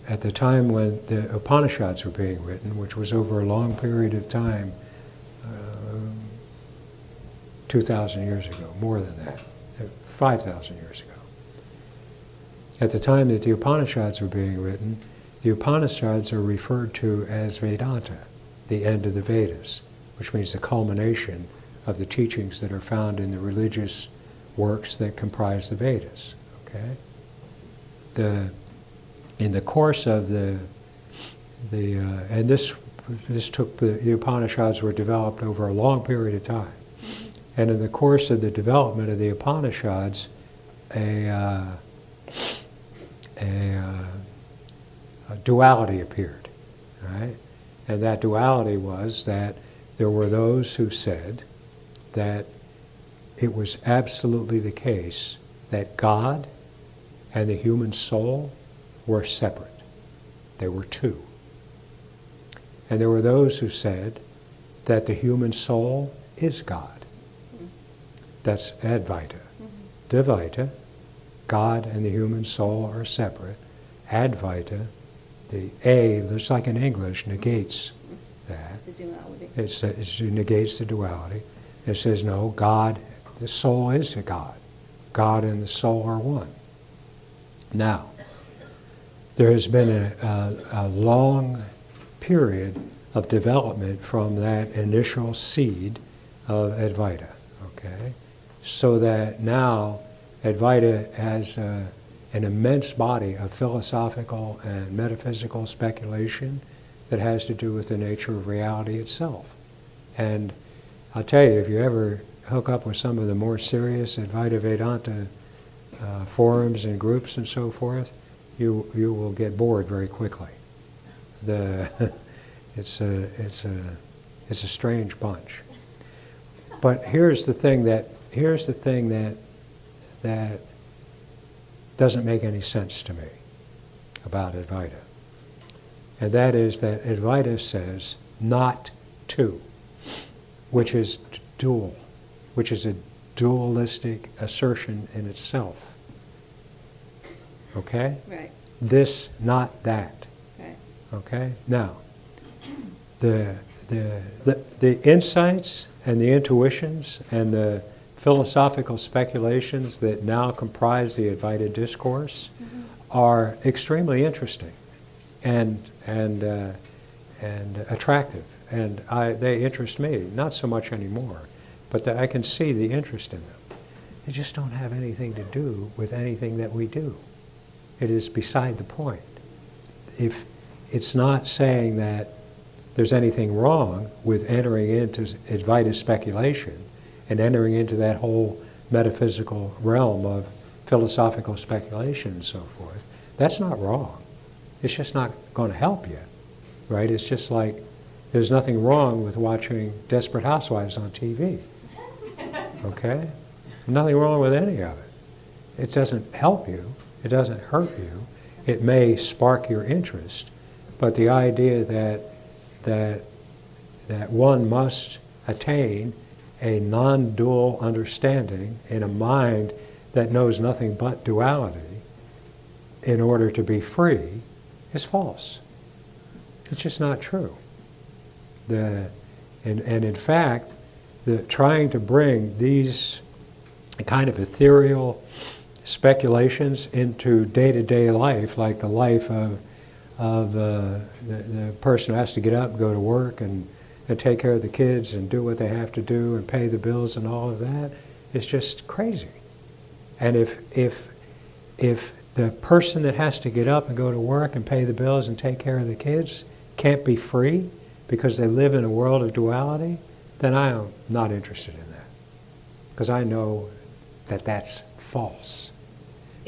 At the time when the Upanishads were being written, which was over a long period of time, 2,000 years ago, more than that, 5,000 years ago. At the time that the Upanishads were being written, the Upanishads are referred to as Vedanta, the end of the Vedas, which means the culmination of the teachings that are found in the religious works that comprise the Vedas. Okay? In the course of and this took, the Upanishads were developed over a long period of time. And in the course of the development of the Upanishads, a duality appeared, right? And that duality was that there were those who said that it was absolutely the case that God and the human soul were separate. They were two. And there were those who said that the human soul is God. That's Advaita. Dvaita, God and the human soul are separate. Advaita, the A, just like in English, negates that. The duality. It negates the duality. It says, no, God, the soul is a God. God and the soul are one. Now, there has been a long period of development from that initial seed of Advaita, okay? So that now Advaita has an immense body of philosophical and metaphysical speculation that has to do with the nature of reality itself. And I'll tell you, if you ever hook up with some of the more serious Advaita Vedanta forums and groups and so forth, you will get bored very quickly. It's a strange bunch. But here's the thing that doesn't make any sense to me about Advaita. And that is that Advaita says not two, which is dual, which is a dualistic assertion in itself. Okay? Right. This, not that. Right. Okay? Now, the insights and the intuitions and the philosophical speculations that now comprise the Advaita discourse are extremely interesting and attractive, and they interest me, not so much anymore, but I can see the interest in them. they just don't have anything to do with anything that we do. It is beside the point. If it's not saying that there's anything wrong with entering into Advaita speculation and entering into that whole metaphysical realm of philosophical speculation and so forth, that's not wrong. It's just not going to help you, right? It's just like there's nothing wrong with watching Desperate Housewives on TV, okay? Nothing wrong with any of it. It doesn't help you. It doesn't hurt you. It may spark your interest, but the idea that one must attain a non-dual understanding in a mind that knows nothing but duality in order to be free is false. It's just not true. And in fact, trying to bring these kind of ethereal speculations into day-to-day life, like the life of the person who has to get up and go to work and take care of the kids and do what they have to do and pay the bills and all of that, is just crazy. And if the person that has to get up and go to work and pay the bills and take care of the kids can't be free because they live in a world of duality, then I am not interested in that. Because I know that that's false.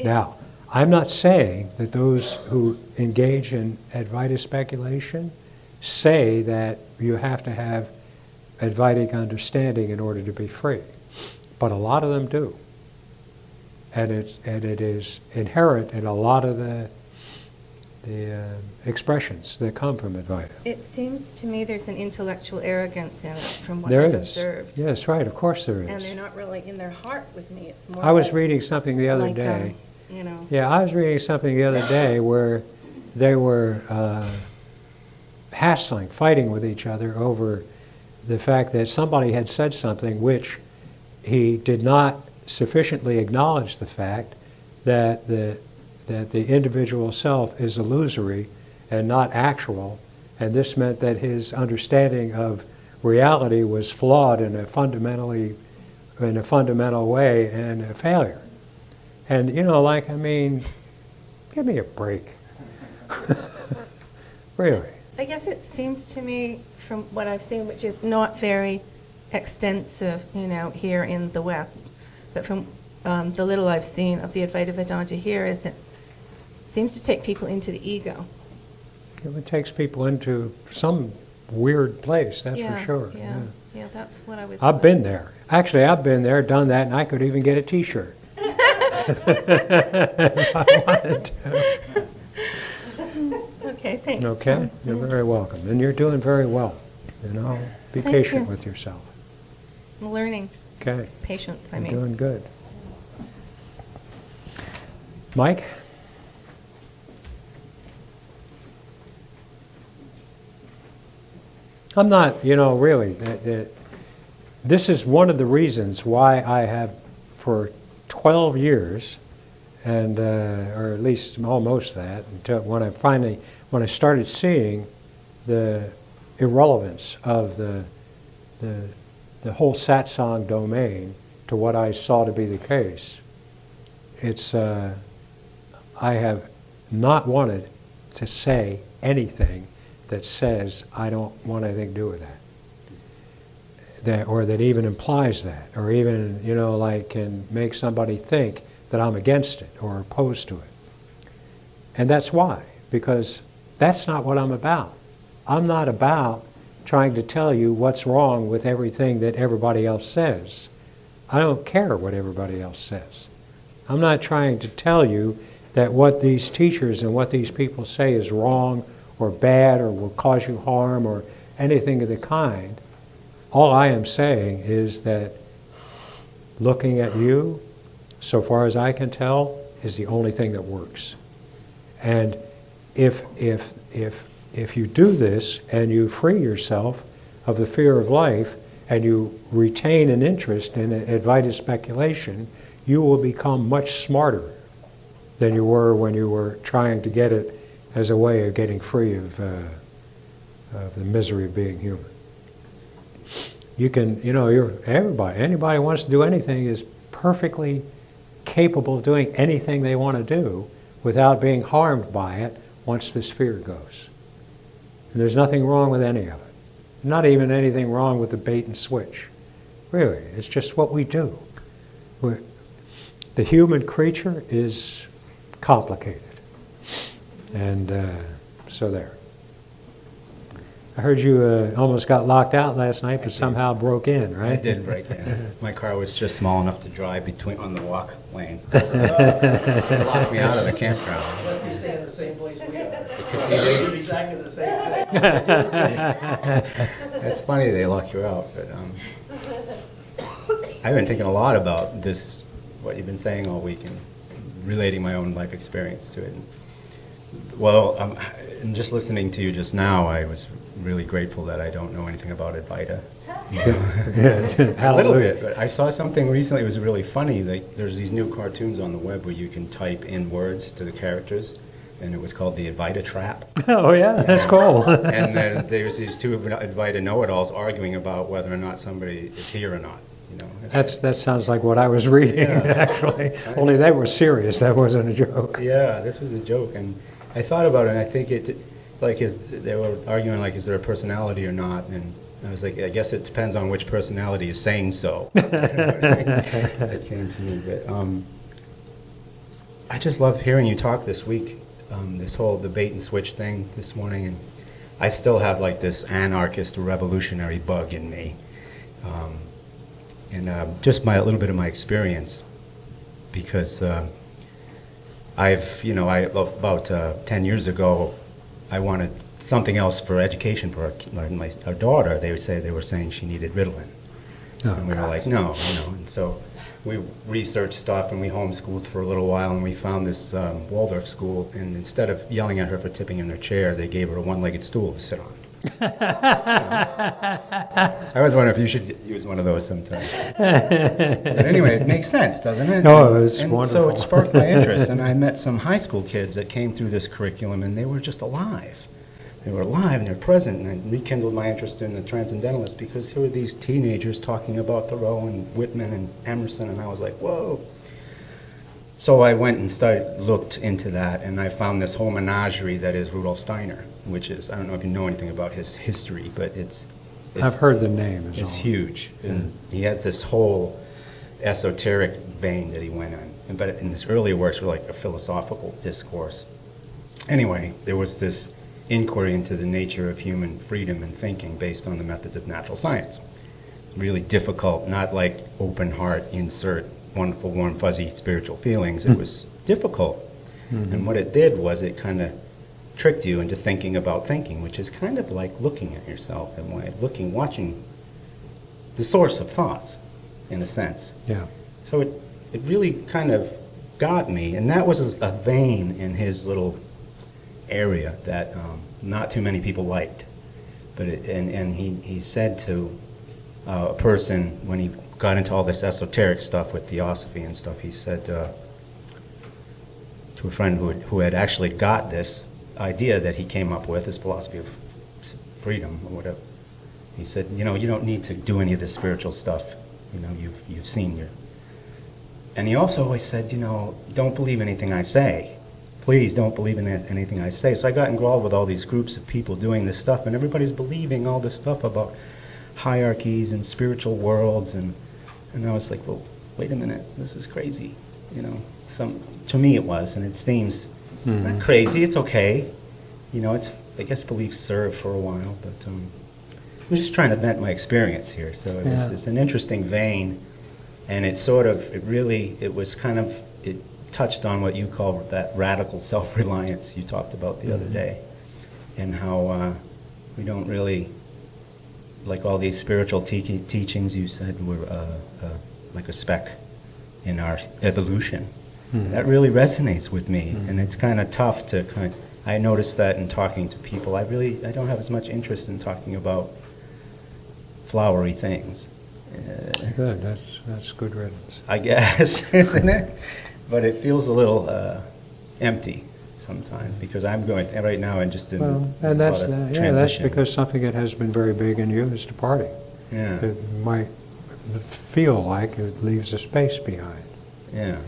Now, I'm not saying that those who engage in Advaita speculation say that you have to have Advaitic understanding in order to be free. But a lot of them do. And it is inherent in a lot of the expressions that come from Advaita. It seems to me there's an intellectual arrogance in it from what There I've is. observed. Yes, right, of course there And is. they're not really in their heart with me. It's more I was like- reading something the other like, day. you know. Yeah, I was reading something the other day where they were hassling, fighting with each other over the fact that somebody had said something which he did not sufficiently acknowledge the fact that the individual self is illusory and not actual, and this meant that his understanding of reality was flawed in a fundamental way and a failure. And give me a break. Really. I guess it seems to me, from what I've seen, which is not very extensive, here in the West, but from the little I've seen of the Advaita Vedanta here, is that it seems to take people into the ego. It takes people into some weird place, that's for sure. Yeah, that's what I was. I've been there. Actually, I've been there, done that, and I could even get a T-shirt. If I wanted to. Okay, thanks. Okay, John. you're very welcome. And you're doing very well. Be Thank patient you. with yourself. I'm learning Okay, patience, you're doing good. Mike? I'm not, really, this is one of the reasons why I have, for 12 years, and or at least almost that, until when I started seeing the irrelevance of the whole satsang domain to what I saw to be the case. I have not wanted to say anything that says I don't want anything to do with that, or that even implies that, or even can make somebody think that I'm against it or opposed to it. And that's why, because that's not what I'm about. I'm not about trying to tell you what's wrong with everything that everybody else says. I don't care what everybody else says. I'm not trying to tell you that what these teachers and what these people say is wrong or bad or will cause you harm or anything of the kind. All I am saying is that looking at you, so far as I can tell, is the only thing that works. And if you do this and you free yourself of the fear of life and you retain an interest in Advaita speculation, you will become much smarter than you were when you were trying to get it as a way of getting free of the misery of being human. You can, anybody who wants to do anything is perfectly capable of doing anything they want to do without being harmed by it once the sphere goes. And there's nothing wrong with any of it. Not even anything wrong with the bait and switch. Really, it's just what we do. The human creature is complicated. And so there. I heard you almost got locked out last night, but somehow broke in, right? I did break in. My car was just small enough to drive on the walk lane. It locked me out of the campground. Must be staying in the same place we are. Casino. Exactly the same thing. It's funny they lock you out, but I've been thinking a lot about this, what you've been saying all week, and relating my own life experience to it. Well, and just listening to you just now, I was really grateful that I don't know anything about Advaita. A little bit, but I saw something recently. It was really funny. There's these new cartoons on the web where you can type in words to the characters, and it was called the Advaita Trap. Oh, yeah, that's cool. And then there's these two Advaita know-it-alls arguing about whether or not somebody is here or not. You know, That sounds like what I was reading, actually. Only they were serious. That wasn't a joke. Yeah, this was a joke, and I thought about it, and I think they were arguing, like, is there a personality or not? And I was like, I guess it depends on which personality is saying so. That came to me, but I just love hearing you talk this week. This whole the bait and switch thing this morning, and I still have like this anarchist revolutionary bug in me, and just a little bit of my experience, because about 10 years ago, I wanted something else for education for our daughter. They were saying she needed Ritalin, and we were like, no, and so we researched stuff and we homeschooled for a little while, and we found this Waldorf school, and instead of yelling at her for tipping in her chair, they gave her a one-legged stool to sit on. I was wondering if you should use one of those sometime. But anyway, it makes sense, doesn't it? No, it's and wonderful. So it sparked my interest, and I met some high school kids that came through this curriculum, and they were just alive. They were alive and they're present, and it rekindled my interest in the Transcendentalists, because here were these teenagers talking about Thoreau and Whitman and Emerson, and I was like, whoa. So I went and looked into that, and I found this whole menagerie that is Rudolf Steiner, which is, I don't know if you know anything about his history, but it's I've heard the name. it's all. huge. And he has this whole esoteric vein that he went on. But in his earlier works were like a philosophical discourse. Anyway, there was this inquiry into the nature of human freedom and thinking based on the methods of natural science. Really difficult, not like open heart, insert wonderful, warm, fuzzy spiritual feelings. It was difficult. Mm-hmm. And what it did was it kind of tricked you into thinking about thinking, which is kind of like looking at yourself in a way, watching the source of thoughts, in a sense. Yeah. So it really kind of got me, and that was a vein in his little area that not too many people liked. But he said to a person, when he got into all this esoteric stuff with theosophy and stuff, he said to a friend who had actually got this idea that he came up with, this philosophy of freedom or whatever, he said, you don't need to do any of this spiritual stuff. You've seen your... And he also always said, don't believe anything I say. Please don't believe in anything I say. So I got involved with all these groups of people doing this stuff, and everybody's believing all this stuff about hierarchies and spiritual worlds, and I was like, well, wait a minute, this is crazy. To me it was, and it seems not crazy, it's okay. I guess beliefs serve for a while, but I'm just trying to vent my experience here. So it's an interesting vein, and it touched on what you call that radical self-reliance you talked about the other day, and how we don't really, like all these spiritual teachings you said were like a speck in our evolution. That really resonates with me, and it's kind of tough to I noticed that in talking to people. I don't have as much interest in talking about flowery things. Good. That's good riddance. I guess, isn't it? But it feels a little empty sometimes, because I'm going right now and just in And that's transition. that's because something that has been very big in you is to party. Yeah. It might feel like it leaves a space behind. Yeah.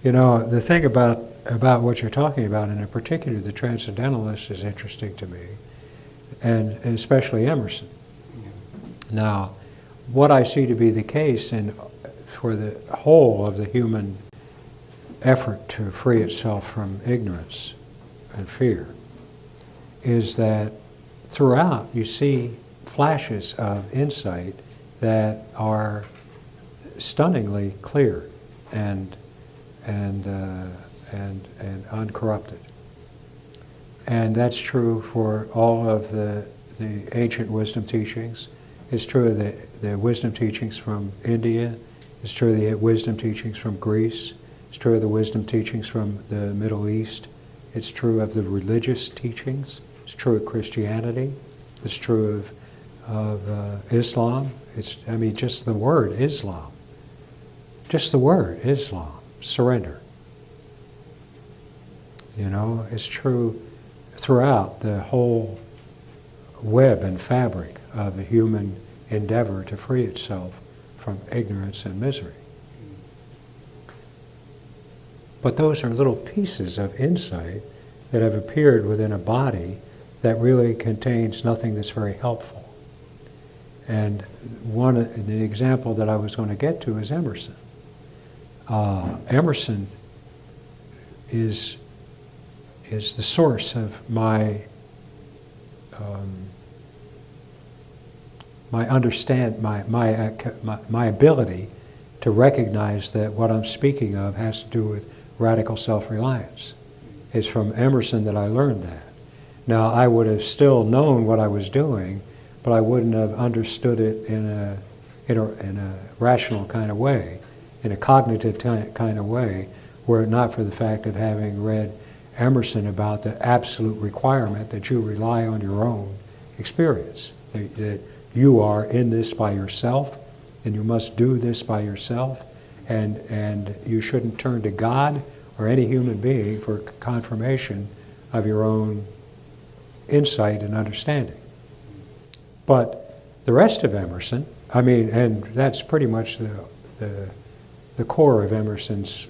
You know, the thing about what you're talking about, and in particular the Transcendentalist, is interesting to me, and especially Emerson. Now, what I see to be the case for the whole of the human effort to free itself from ignorance and fear is that throughout you see flashes of insight that are stunningly clear and uncorrupted. And that's true for all of the ancient wisdom teachings. It's true of the wisdom teachings from India. It's true of the wisdom teachings from Greece. It's true of the wisdom teachings from the Middle East. It's true of the religious teachings. It's true of Christianity. It's true of Islam. Just the word Islam. Just the word Islam, surrender. You know, it's true throughout the whole web and fabric of the human endeavor to free itself from ignorance and misery. But those are little pieces of insight that have appeared within a body that really contains nothing that's very helpful. And the example that I was going to get to is Emerson. Emerson is the source of my ability to recognize that what I'm speaking of has to do with radical self-reliance. It's from Emerson that I learned that. Now, I would have still known what I was doing, but I wouldn't have understood it in a rational kind of way, in a cognitive kind of way, were it not for the fact of having read Emerson about the absolute requirement that you rely on your own experience, that you are in this by yourself, and you must do this by yourself, and you shouldn't turn to God or any human being for confirmation of your own insight and understanding. But the rest of Emerson, and that's pretty much the core of Emerson's,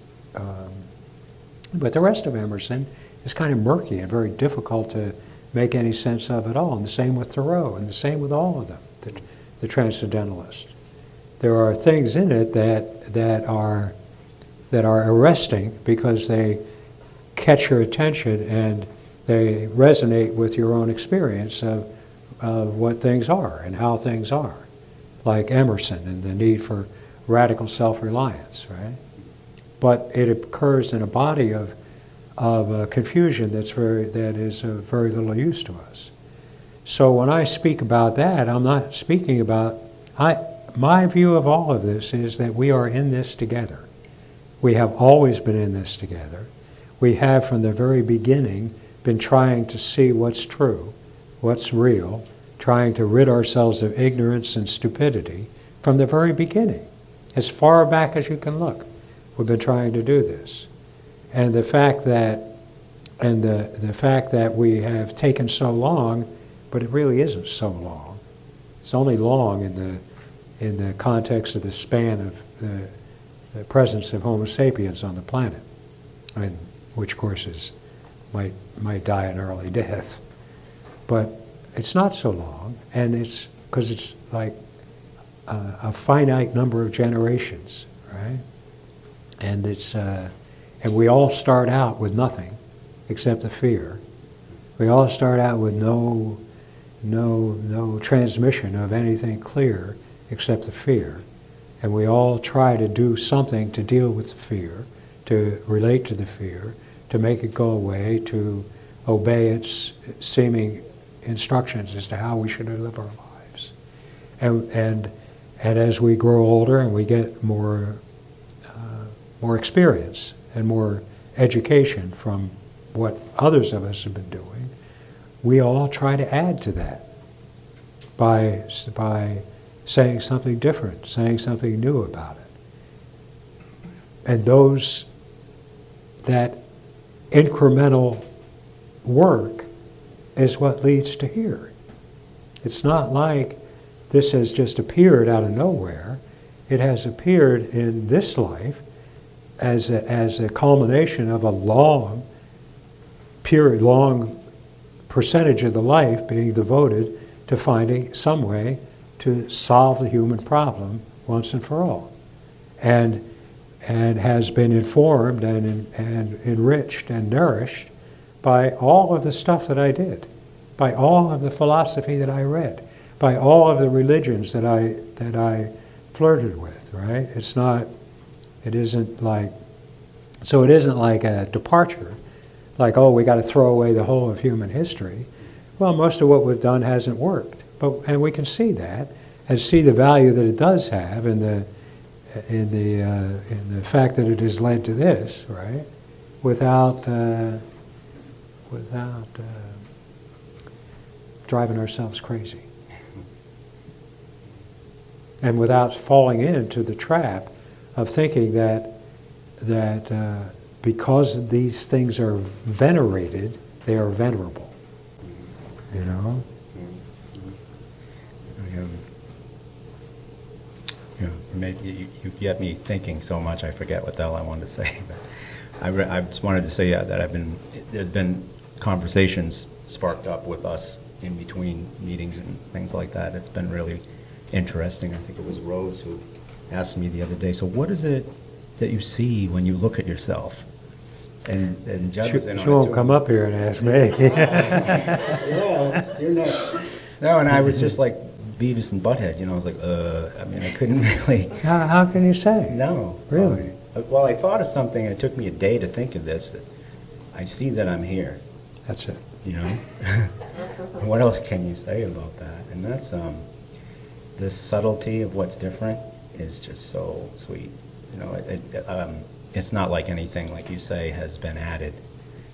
but the rest of Emerson is kind of murky and very difficult to make any sense of at all. And the same with Thoreau, and the same with all of them, the Transcendentalists. There are things in it that are arresting because they catch your attention and they resonate with your own experience of what things are and how things are, like Emerson and the need for radical self-reliance, right? But it occurs in a body of confusion that is of very little use to us. So when I speak about that, I'm not speaking about, my view of all of this is that we are in this together. We have always been in this together. We have from the very beginning been trying to see what's true, what's real, trying to rid ourselves of ignorance and stupidity from the very beginning. As far back as you can look, we've been trying to do this. And the fact that we have taken so long, but it really isn't so long. It's only long in the context of the span of the presence of Homo sapiens on the planet, and which of course might die an early death. But it's not so long, and it's because it's like a finite number of generations, right? And and we all start out with nothing except the fear. We all start out with no transmission of anything clear except the fear. And we all try to do something to deal with the fear, to relate to the fear, to make it go away, to obey its seeming instructions as to how we should live our lives. And as we grow older and we get more experience and more education from what others of us have been doing, we all try to add to that by saying something different, saying something new about it. And that incremental work is what leads to here. It's not like this has just appeared out of nowhere. It has appeared in this life as a culmination of a long period, long percentage of the life being devoted to finding some way to solve the human problem once and for all. And has been informed and enriched and nourished by all of the stuff that I did, by all of the philosophy that I read, by all of the religions that I flirted with, right? It isn't like a departure, like, oh, we got to throw away the whole of human history. Well, most of what we've done hasn't worked, and we can see that and see the value that it does have in the fact that it has led to this, right? Without driving ourselves crazy, and without falling into the trap of thinking that because these things are venerated, they are venerable. You know. You get me thinking so much, I forget what the hell I wanted to say. But I just wanted to say that there's been conversations sparked up with us in between meetings and things like that. It's been really interesting. I think it was Rose who asked me the other day, so what is it that you see when you look at yourself? And Judd was in on it She won't too. come up here and ask me. Yeah, you're next. No, and I was just like Beavis and Butthead, I was like, I mean, I couldn't really. How can you say? No. Really? Well, I thought of something, and it took me a day to think of this. That I see that I'm here, That's it. What else can you say about that? And that's the subtlety of what's different is just so sweet. It's not like anything, like you say, has been added.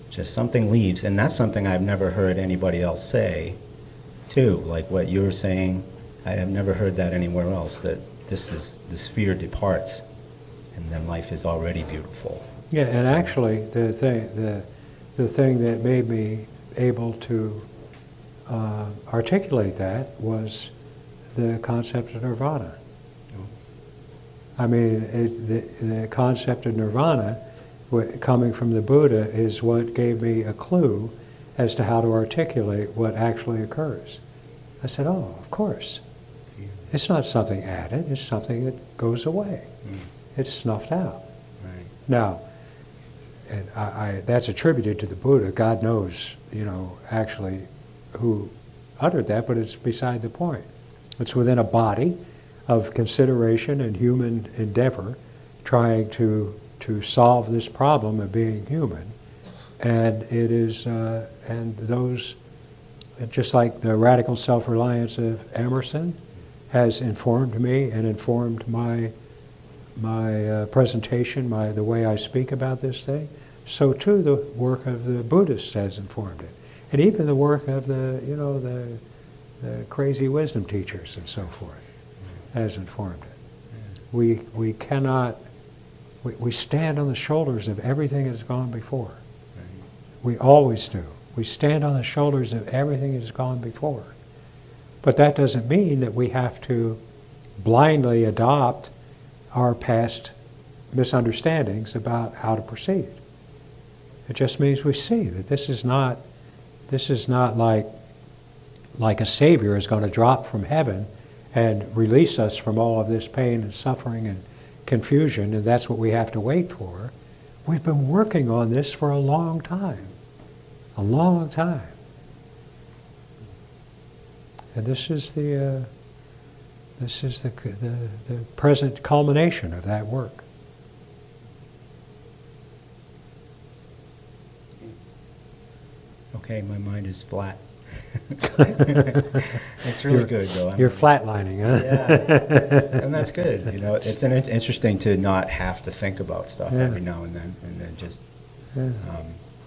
Just something leaves, and that's something I've never heard anybody else say, too. Like what you were saying, I have never heard that anywhere else, that the sphere departs, and then life is already beautiful. Yeah, and actually, the thing that made me able to articulate that was the concept of nirvana. I mean, the concept of nirvana, coming from the Buddha, is what gave me a clue as to how to articulate what actually occurs. I said, oh, of course. It's not something added, it's something that goes away. It's snuffed out. Right. Now, and that's attributed to the Buddha. God knows, actually who uttered that, but it's beside the point. It's within a body of consideration and human endeavor trying to solve this problem of being human. And it is, and those, just like the radical self-reliance of Emerson has informed me and informed my presentation, the way I speak about this thing, so too the work of the Buddhists has informed it. And even the work of the crazy wisdom teachers and so forth has informed it. We cannot, we stand on the shoulders of everything that's gone before. We always do. We stand on the shoulders of everything that's gone before. But that doesn't mean that we have to blindly adopt our past misunderstandings about how to proceed. It just means we see that this is not like a savior is going to drop from heaven and release us from all of this pain and suffering and confusion, and that's what we have to wait for. We've been working on this for a long time. A long time. And this is the present culmination of that work. Okay, my mind is flat. It's really good, though. You're flatlining, huh? Yeah, and that's good. It's interesting to not have to think about stuff every now and then just. Yeah.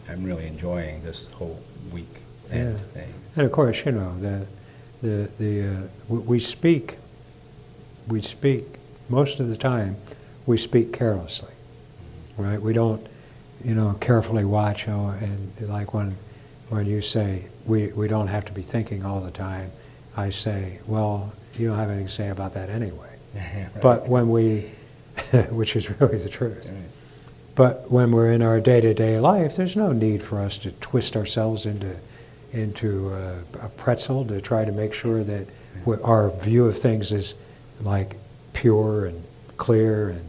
I'm really enjoying this whole weekend thing. And of course, we speak most of the time. We speak carelessly, right? We don't, carefully watch. And like when you say we don't have to be thinking all the time, I say, well, you don't have anything to say about that anyway. Right. But when we, which is really the truth. Right. But when we're in our day-to-day life, there's no need for us to twist ourselves into a pretzel to try to make sure that our view of things is like pure and clear and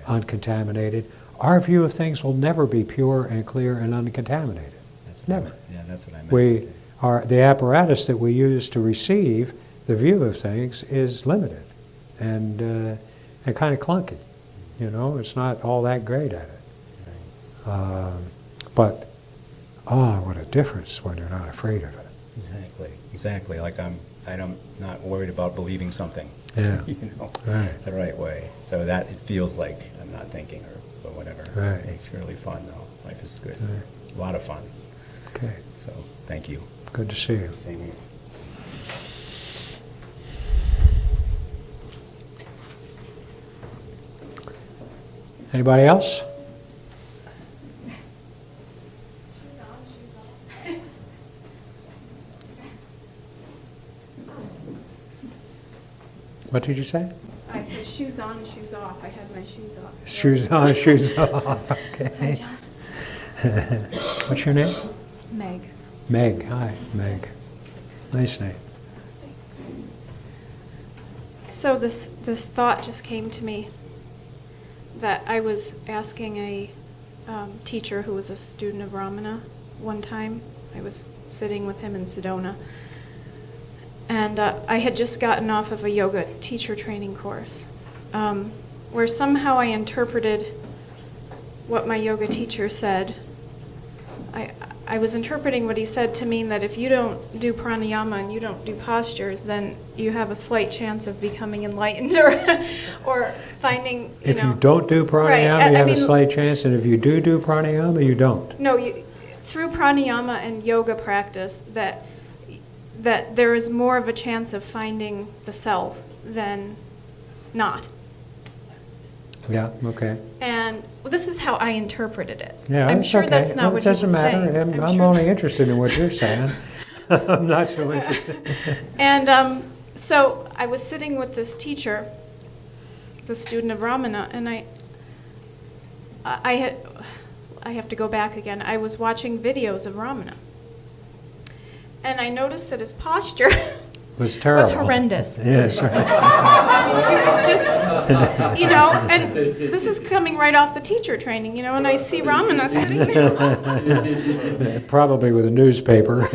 uncontaminated. Our view of things will never be pure and clear and uncontaminated. That's what I Never. meant. Yeah, that's what I meant. The apparatus that we use to receive the view of things is limited and kind of clunky. You know, it's not all that great at it. But what a difference when you're not afraid of it. Exactly. Like I'm not worried about believing something. Yeah. Right. The right way. So that it feels like I'm not thinking or whatever. Right. It's really fun though. Life is good. Right. A lot of fun. Okay. So thank you. Good to see you. Same here. Anybody else? What did you say? I said shoes on, shoes off. I had my shoes off. Shoes on, shoes off. Okay. What's your name? Meg. Meg. Hi, Meg. Nice name. So this thought just came to me that I was asking a teacher who was a student of Ramana one time. I was sitting with him in Sedona. And I had just gotten off of a yoga teacher training course where somehow I interpreted what my yoga teacher said. I was interpreting what he said to mean that if you don't do pranayama and you don't do postures, then you have a slight chance of becoming enlightened or finding, If you don't do pranayama, Right, I you have a mean- slight chance, and if you do pranayama, you don't. No, through pranayama and yoga practice, that there is more of a chance of finding the self than not. Yeah, okay. And this is how I interpreted it. Yeah, I'm it's sure okay. that's not Well, what it doesn't he was matter. saying. I'm sure- only interested in what you're saying. I'm not so interested. And so I was sitting with this teacher, the student of Ramana, and I have to go back again. I was watching videos of Ramana. And I noticed that his posture It was terrible. was horrendous. Yes, right. It was just, and this is coming right off the teacher training, and I see Ramana sitting there. Probably with a newspaper.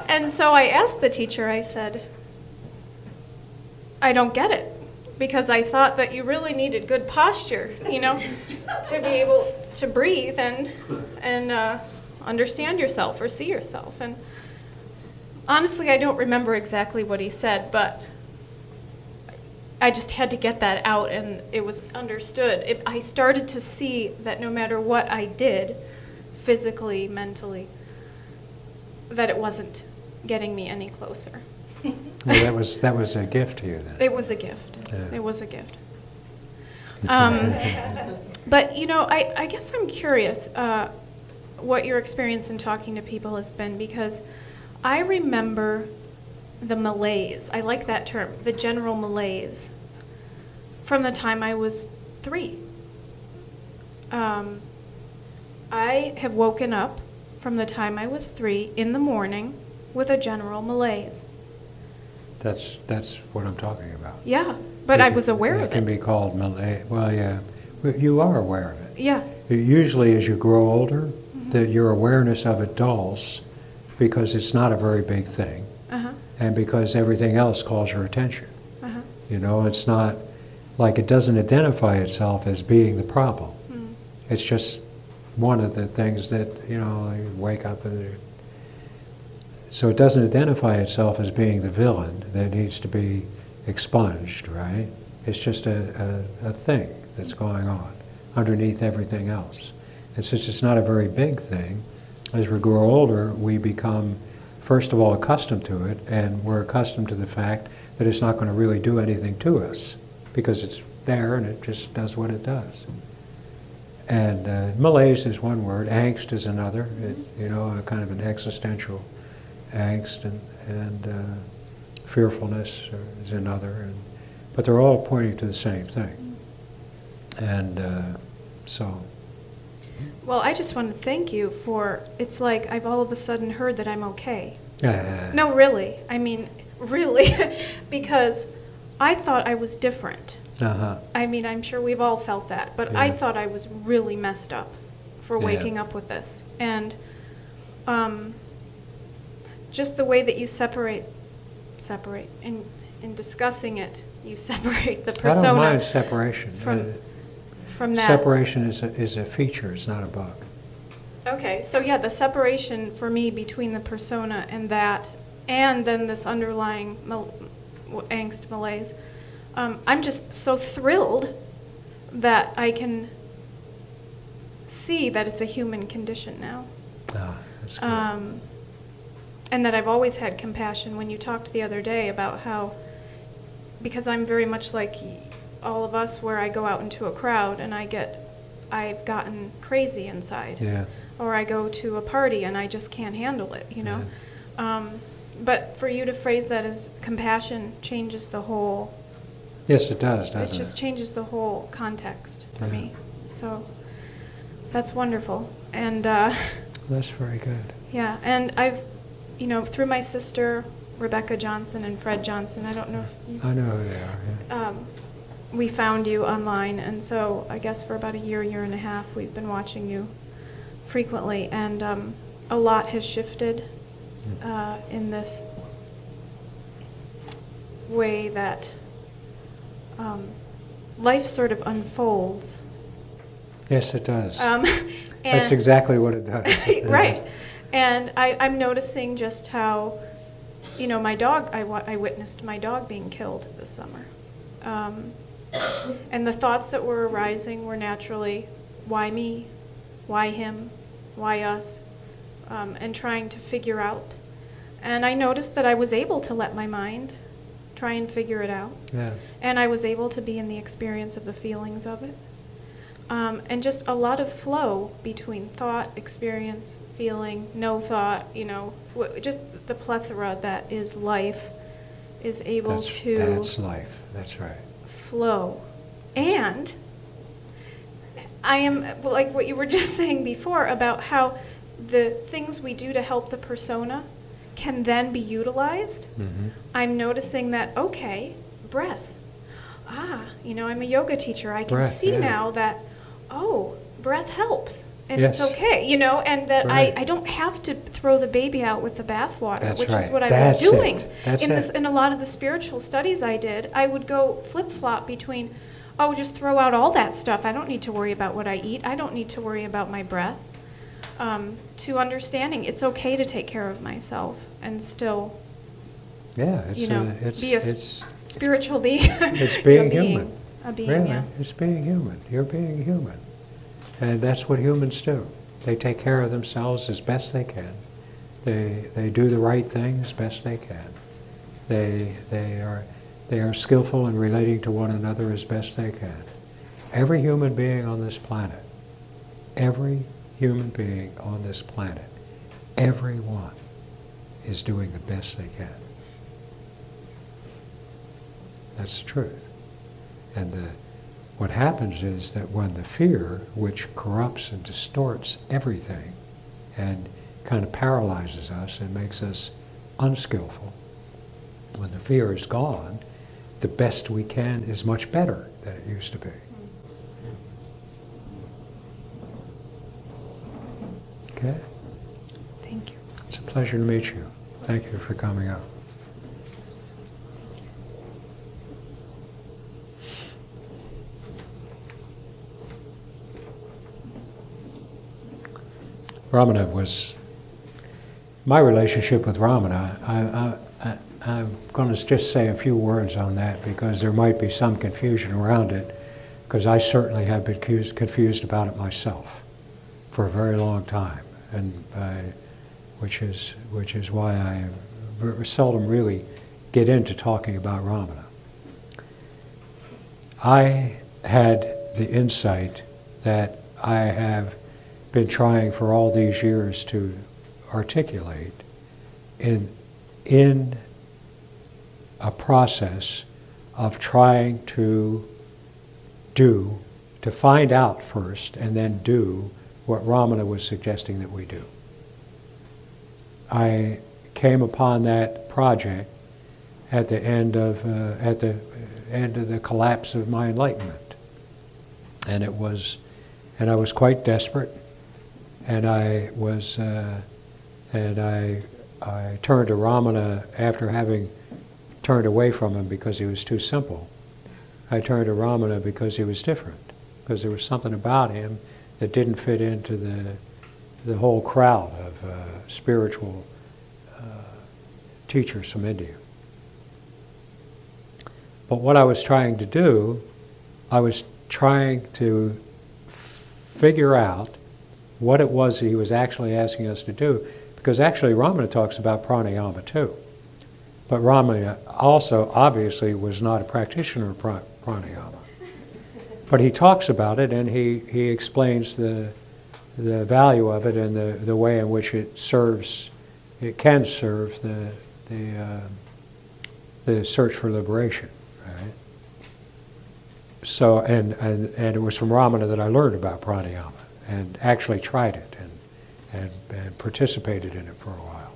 And so I asked the teacher, I said, I don't get it, because I thought that you really needed good posture, to be able to breathe and understand yourself or see yourself. And honestly, I don't remember exactly what he said, but I just had to get that out, and it was understood. I started to see that no matter what I did, physically, mentally, that it wasn't getting me any closer. Yeah, that was a gift to you then. It was a gift. Yeah. It was a gift. But, I guess I'm curious what your experience in talking to people has been, because I remember the malaise. I like that term, the general malaise, from the time I was 3. I have woken up from the time I was 3 in the morning with a general malaise. That's what I'm talking about. Yeah, but I was aware of It can it. be called malaise. Well, yeah, you are aware of it. Yeah. Usually, as you grow older, Mm-hmm. that your awareness of it dulls because it's not a very big thing, Uh-huh. and because everything else calls your attention. Uh-huh. It's not like it doesn't identify itself as being the problem. Mm. It's just one of the things that, you wake up and so it doesn't identify itself as being the villain that needs to be expunged, right? It's just a thing that's going on underneath everything else. And since it's not a very big thing, as we grow older, we become, first of all, accustomed to it, and we're accustomed to the fact that it's not going to really do anything to us because it's there and it just does what it does. And malaise is one word, angst is another, a kind of an existential angst, and fearfulness is another. And but they're all pointing to the same thing. And so, Well, I just want to thank you for, it's like I've all of a sudden heard that I'm okay. No, really. I mean, really. Because I thought I was different. Uh-huh. I mean, I'm sure we've all felt that, but I Yeah. thought I was really messed up for Yeah. waking up with this. And just the way that you separate, in discussing it, you separate the I persona don't mind separation. from that. Separation is a feature, it's not a bug. Okay, so yeah, the separation for me between the persona and that, and then this underlying angst, malaise, I'm just so thrilled that I can see that it's a human condition now. Ah, that's good. And that I've always had compassion. When you talked the other day about how, because I'm very much like all of us, where I go out into a crowd and I've gotten crazy inside. Yeah. Or I go to a party and I just can't handle it, you know? But for you to phrase that as compassion changes the whole, Yes, it does, it doesn't it? just changes the whole context for Yeah. me. So that's wonderful. And That's very good. yeah, and I've, you know, through my sister, Rebecca Johnson and Fred Johnson, I don't know if you, I know who they are, yeah. we found you online, and so I guess for about a year and a half, we've been watching you frequently, and a lot has shifted in this way that life sort of unfolds. Yes, it does. And That's exactly what it does. right. And I'm noticing just how, you know, my dog, I witnessed my dog being killed this summer. And the thoughts that were arising were naturally, why me? Why him? Why us? And trying to figure out. And I noticed that I was able to let my mind try and figure it out. Yeah. And I was able to be in the experience of the feelings of it. And just a lot of flow between thought, experience, feeling, no thought, you know, just the plethora that is life is able to That's life, that's right. flow. And I am, like what you were just saying before about how the things we do to help the persona can then be utilized. Mm-hmm. I'm noticing that, okay, breath. You know, I'm a yoga teacher. I can Breath, see yeah. now that, oh, breath helps. And Yes. it's okay, you know, and that Right. I don't have to throw the baby out with the bathwater, That's which is right. what I That's was doing. it. That's in it. this, in a lot of the spiritual studies I did, I would go flip-flop between, oh, just throw out all that stuff. I don't need to worry about what I eat. I don't need to worry about my breath. To understanding it's okay to take care of myself and still, Yeah, it's you know, be a it's spiritual being. it's being human. A being, Really, yeah. it's being human. You're being human. And that's what humans do. They take care of themselves as best they can. They do the right thing as best they can. They are skillful in relating to one another as best they can. Every human being on this planet, every human being on this planet, everyone is doing the best they can. That's the truth. And what happens is that when the fear, which corrupts and distorts everything and kind of paralyzes us and makes us unskillful, when the fear is gone, the best we can is much better than it used to be. Okay? Thank you. It's a pleasure to meet you. Thank you for coming up. Ramana was, my relationship with Ramana, I'm going to just say a few words on that because there might be some confusion around it, because I certainly have been confused about it myself for a very long time, and which is why I seldom really get into talking about Ramana. I had the insight that I have been trying for all these years to articulate in a process of trying to find out first and then do what Ramana was suggesting that we do. I came upon that project at the end of the collapse of my enlightenment, and I was quite desperate, and I turned to Ramana after having turned away from him because he was too simple. I turned to Ramana because he was different, because there was something about him that didn't fit into the whole crowd of spiritual teachers from India. But what I was trying to do, I was trying to figure out what it was that he was actually asking us to do, because actually Ramana talks about pranayama too. But Ramana also obviously was not a practitioner of pranayama. But he talks about it, and he explains the value of it and the way in which it can serve the search for liberation, right? So, and it was from Ramana that I learned about pranayama and actually tried it and participated in it for a while.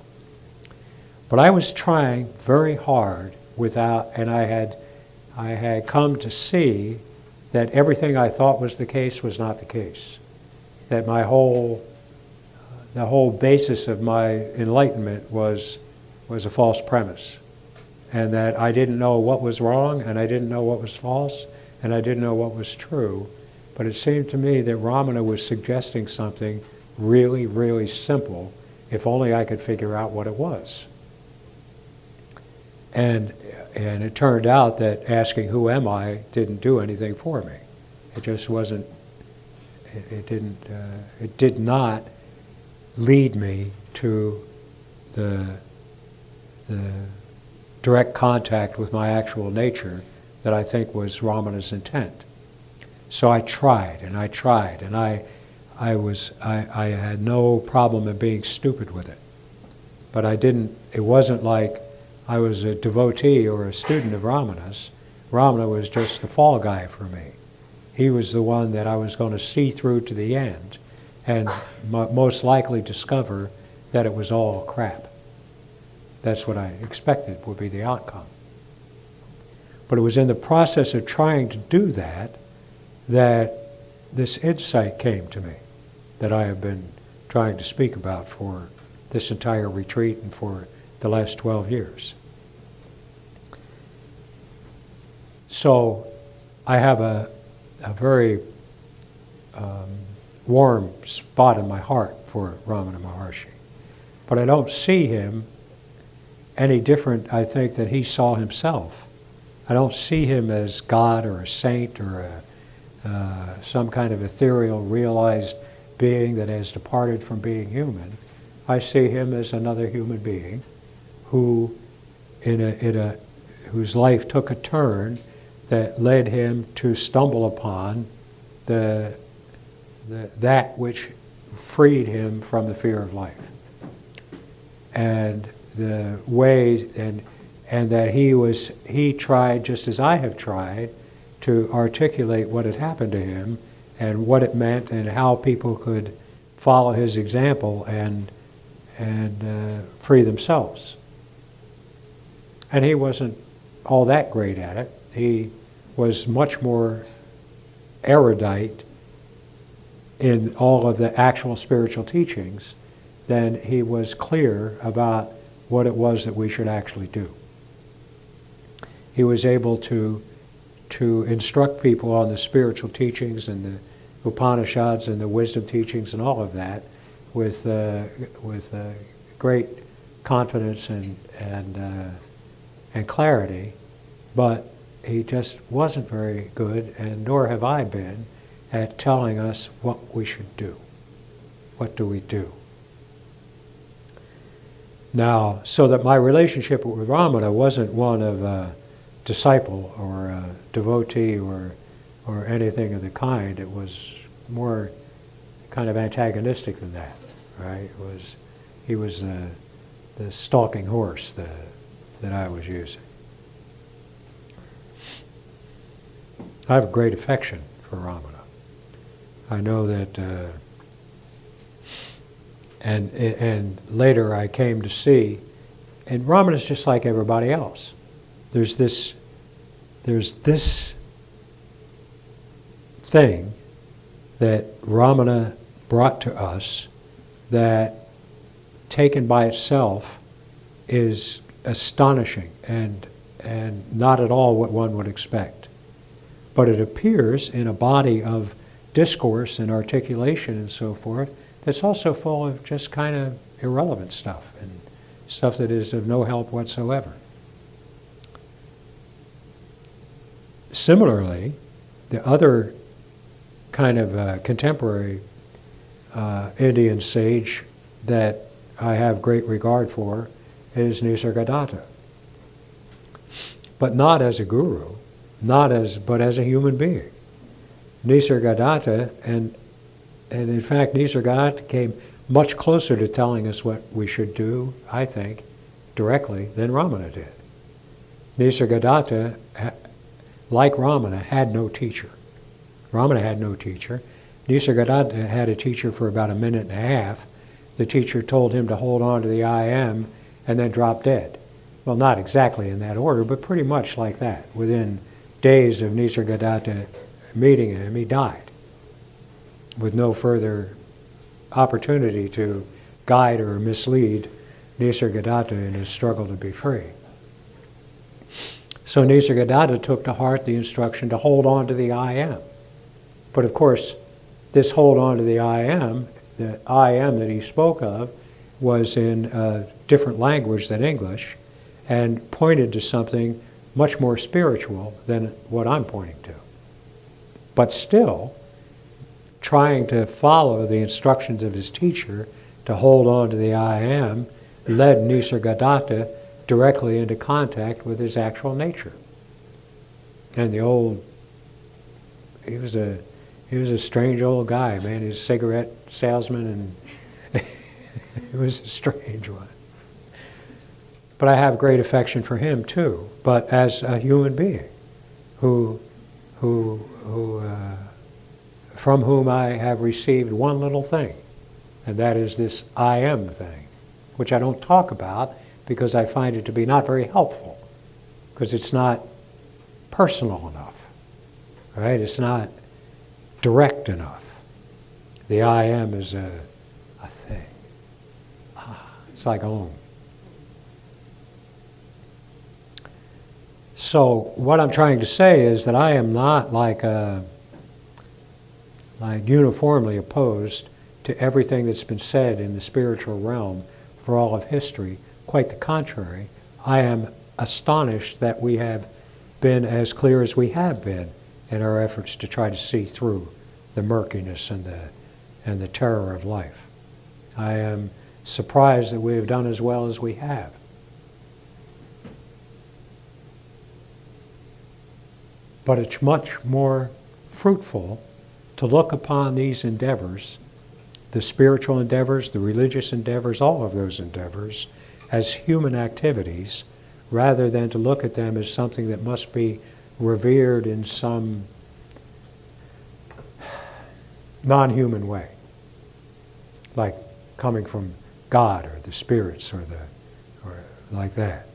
But I was trying very hard and I had come to see that everything I thought was the case was not the case. That the whole basis of my enlightenment was a false premise. And that I didn't know what was wrong, and I didn't know what was false, and I didn't know what was true. But it seemed to me that Ramana was suggesting something really, really simple, if only I could figure out what it was. And it turned out that asking who am I didn't do anything for me. It just wasn't, it did not lead me to the direct contact with my actual nature that I think was Ramana's intent. So I tried, and I had no problem in being stupid with it. But it wasn't like I was a devotee or a student of Ramana's. Ramana was just the fall guy for me. He was the one that I was going to see through to the end and most likely discover that it was all crap. That's what I expected would be the outcome. But it was in the process of trying to do that this insight came to me that I have been trying to speak about for this entire retreat and for the last 12 years. So I have a very warm spot in my heart for Ramana Maharshi. But I don't see him any different, I think, than he saw himself. I don't see him as God or a saint or some kind of ethereal, realized being that has departed from being human. I see him as another human being who, whose life took a turn that led him to stumble upon that which freed him from the fear of life. And the way, and that he tried, just as I have tried, to articulate what had happened to him and what it meant and how people could follow his example and free themselves. And he wasn't all that great at it. He was much more erudite in all of the actual spiritual teachings than he was clear about what it was that we should actually do. He was able to instruct people on the spiritual teachings and the Upanishads and the wisdom teachings and all of that with great confidence and clarity, but he just wasn't very good, and nor have I been, at telling us what we should do. What do we do? Now, so that my relationship with Ramana wasn't one of a disciple or a devotee or anything of the kind. It was more kind of antagonistic than that, right? He was the stalking horse that I was using. I have a great affection for Ramana. I know that, and later I came to see, and Ramana is just like everybody else. There's this thing that Ramana brought to us that, taken by itself, is astonishing and not at all what one would expect. But it appears in a body of discourse and articulation and so forth that's also full of just kind of irrelevant stuff and stuff that is of no help whatsoever. Similarly, the other kind of contemporary Indian sage that I have great regard for is Nisargadatta. But not as a guru, but as a human being. Nisargadatta, and in fact Nisargadatta came much closer to telling us what we should do, I think, directly than Ramana did. Nisargadatta, like Ramana, had no teacher. Ramana had no teacher. Nisargadatta had a teacher for about a minute and a half. The teacher told him to hold on to the I am and then drop dead. Well, not exactly in that order, but pretty much like that. Within days of Nisargadatta meeting him, he died with no further opportunity to guide or mislead Nisargadatta in his struggle to be free. So Nisargadatta took to heart the instruction to hold on to the I am. But of course, this hold on to the I am that he spoke of, was in a different language than English and pointed to something much more spiritual than what I'm pointing to. But still, trying to follow the instructions of his teacher to hold on to the I am led Nisargadatta directly into contact with his actual nature. And he was a strange old guy, man. He was a cigarette salesman, and he was a strange one. But I have great affection for him too, but as a human being who from whom I have received one little thing, and that is this I am thing, which I don't talk about because I find it to be not very helpful, because it's not personal enough, right? It's not direct enough. The I am is a thing. It's like Om. So what I'm trying to say is that I am not like uniformly opposed to everything that's been said in the spiritual realm for all of history. Quite the contrary. I am astonished that we have been as clear as we have been in our efforts to try to see through the murkiness and the terror of life. I am surprised that we have done as well as we have. But it's much more fruitful to look upon these endeavors, the spiritual endeavors, the religious endeavors, all of those endeavors, as human activities, rather than to look at them as something that must be revered in some non-human way, like coming from God or the spirits or like that.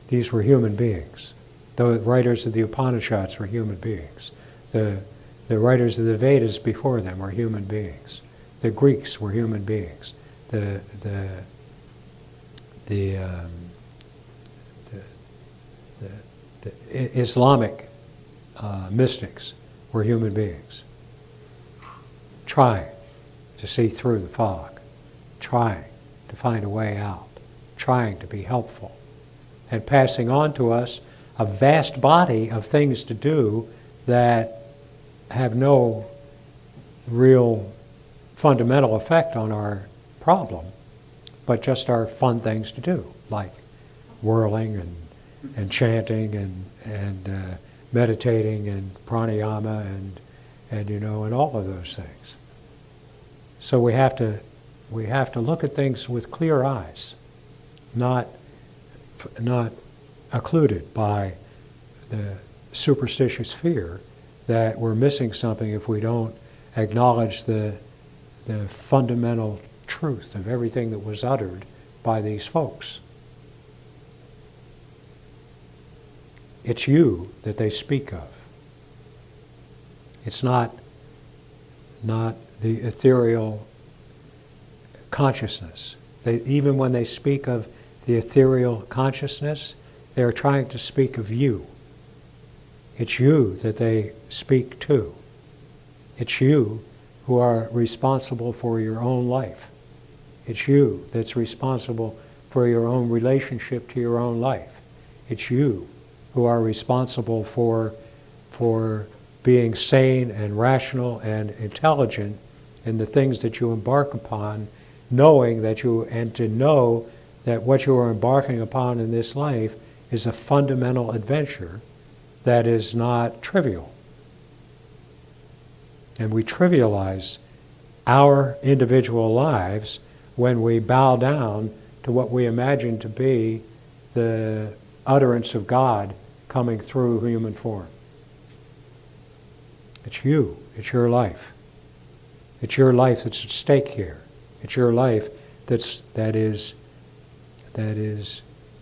These were human beings. The writers of the Upanishads were human beings. The writers of the Vedas before them were human beings. The Greeks were human beings. The Islamic mystics were human beings, trying to see through the fog, trying to find a way out, trying to be helpful, and passing on to us a vast body of things to do that have no real fundamental effect on our problem, but just are fun things to do, like whirling and chanting and meditating and pranayama and all of those things. So we have to look at things with clear eyes, not occluded by the superstitious fear that we're missing something if we don't acknowledge the fundamental truth of everything that was uttered by these folks. It's you that they speak of. It's not the ethereal consciousness. Even when they speak of the ethereal consciousness, they are trying to speak of you. It's you that they speak to. It's you who are responsible for your own life. It's you that's responsible for your own relationship to your own life. It's you who are responsible for being sane and rational and intelligent in the things that you embark upon, knowing that to know that what you are embarking upon in this life is a fundamental adventure that is not trivial. And we trivialize our individual lives when we bow down to what we imagine to be the utterance of God coming through human form. It's you. It's your life. It's your life that's at stake here. It's your life that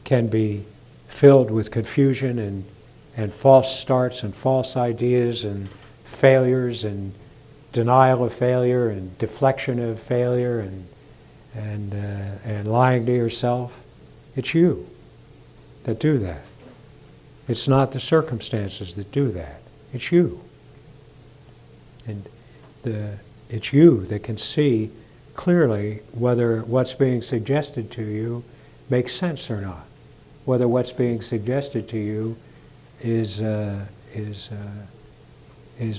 can be filled with confusion and false starts and false ideas and failures and denial of failure and deflection of failure and lying to yourself. It's you that do that. It's not the circumstances that do that. It's you. And it's you that can see clearly whether what's being suggested to you makes sense or not. Whether what's being suggested to you is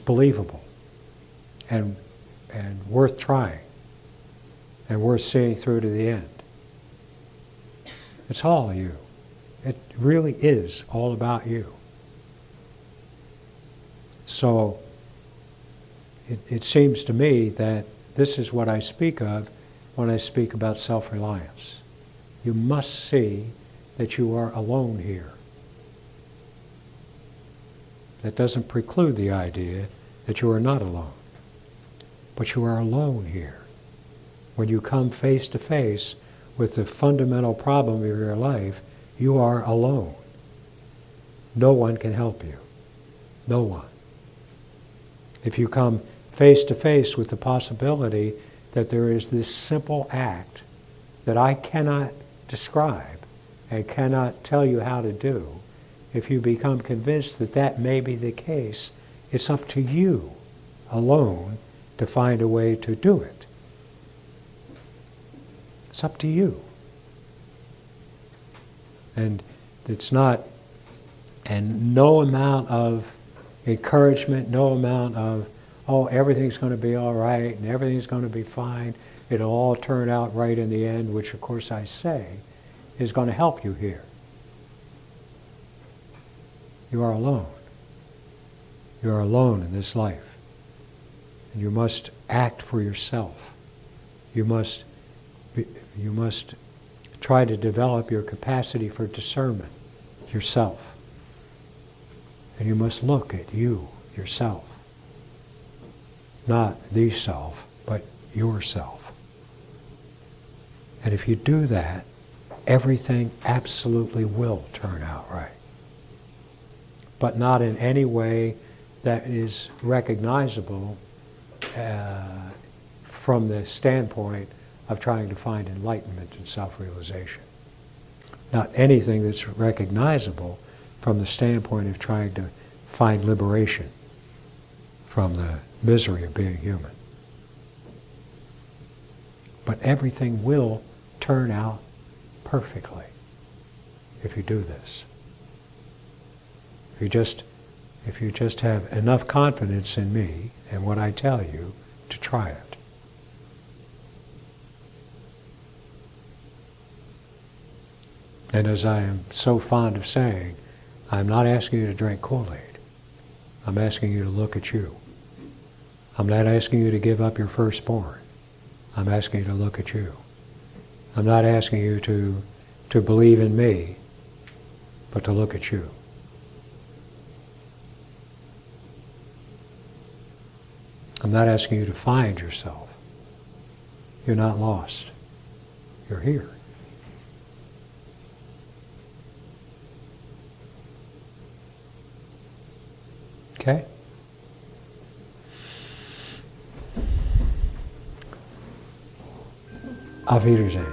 believable and worth trying and worth seeing through to the end. It's all you. It really is all about you. So it seems to me that this is what I speak of when I speak about self-reliance. You must see that you are alone here. That doesn't preclude the idea that you are not alone. But you are alone here. When you come face to face with the fundamental problem of your life, you are alone. No one can help you. No one. If you come face to face with the possibility that there is this simple act that I cannot describe and cannot tell you how to do, if you become convinced that that may be the case, it's up to you alone to find a way to do it. It's up to you. And it's not, and no amount of encouragement, no amount of, oh, everything's going to be all right and everything's going to be fine, it'll all turn out right in the end, which of course I say, is going to help you here. You are alone. You are alone in this life. And you must act for yourself. You must try to develop your capacity for discernment yourself. And you must look at you, yourself. Not the self, but yourself. And if you do that, everything absolutely will turn out right. But not in any way that is recognizable from the standpoint of trying to find enlightenment and self-realization. Not anything that's recognizable from the standpoint of trying to find liberation from the misery of being human. But everything will turn out perfectly if you do this. If you just have enough confidence in me and what I tell you to try it. And as I am so fond of saying, I'm not asking you to drink Kool-Aid. I'm asking you to look at you. I'm not asking you to give up your firstborn. I'm asking you to look at you. I'm not asking you to believe in me, but to look at you. I'm not asking you to find yourself. You're not lost. You're here. Okay? Auf Wiedersehen.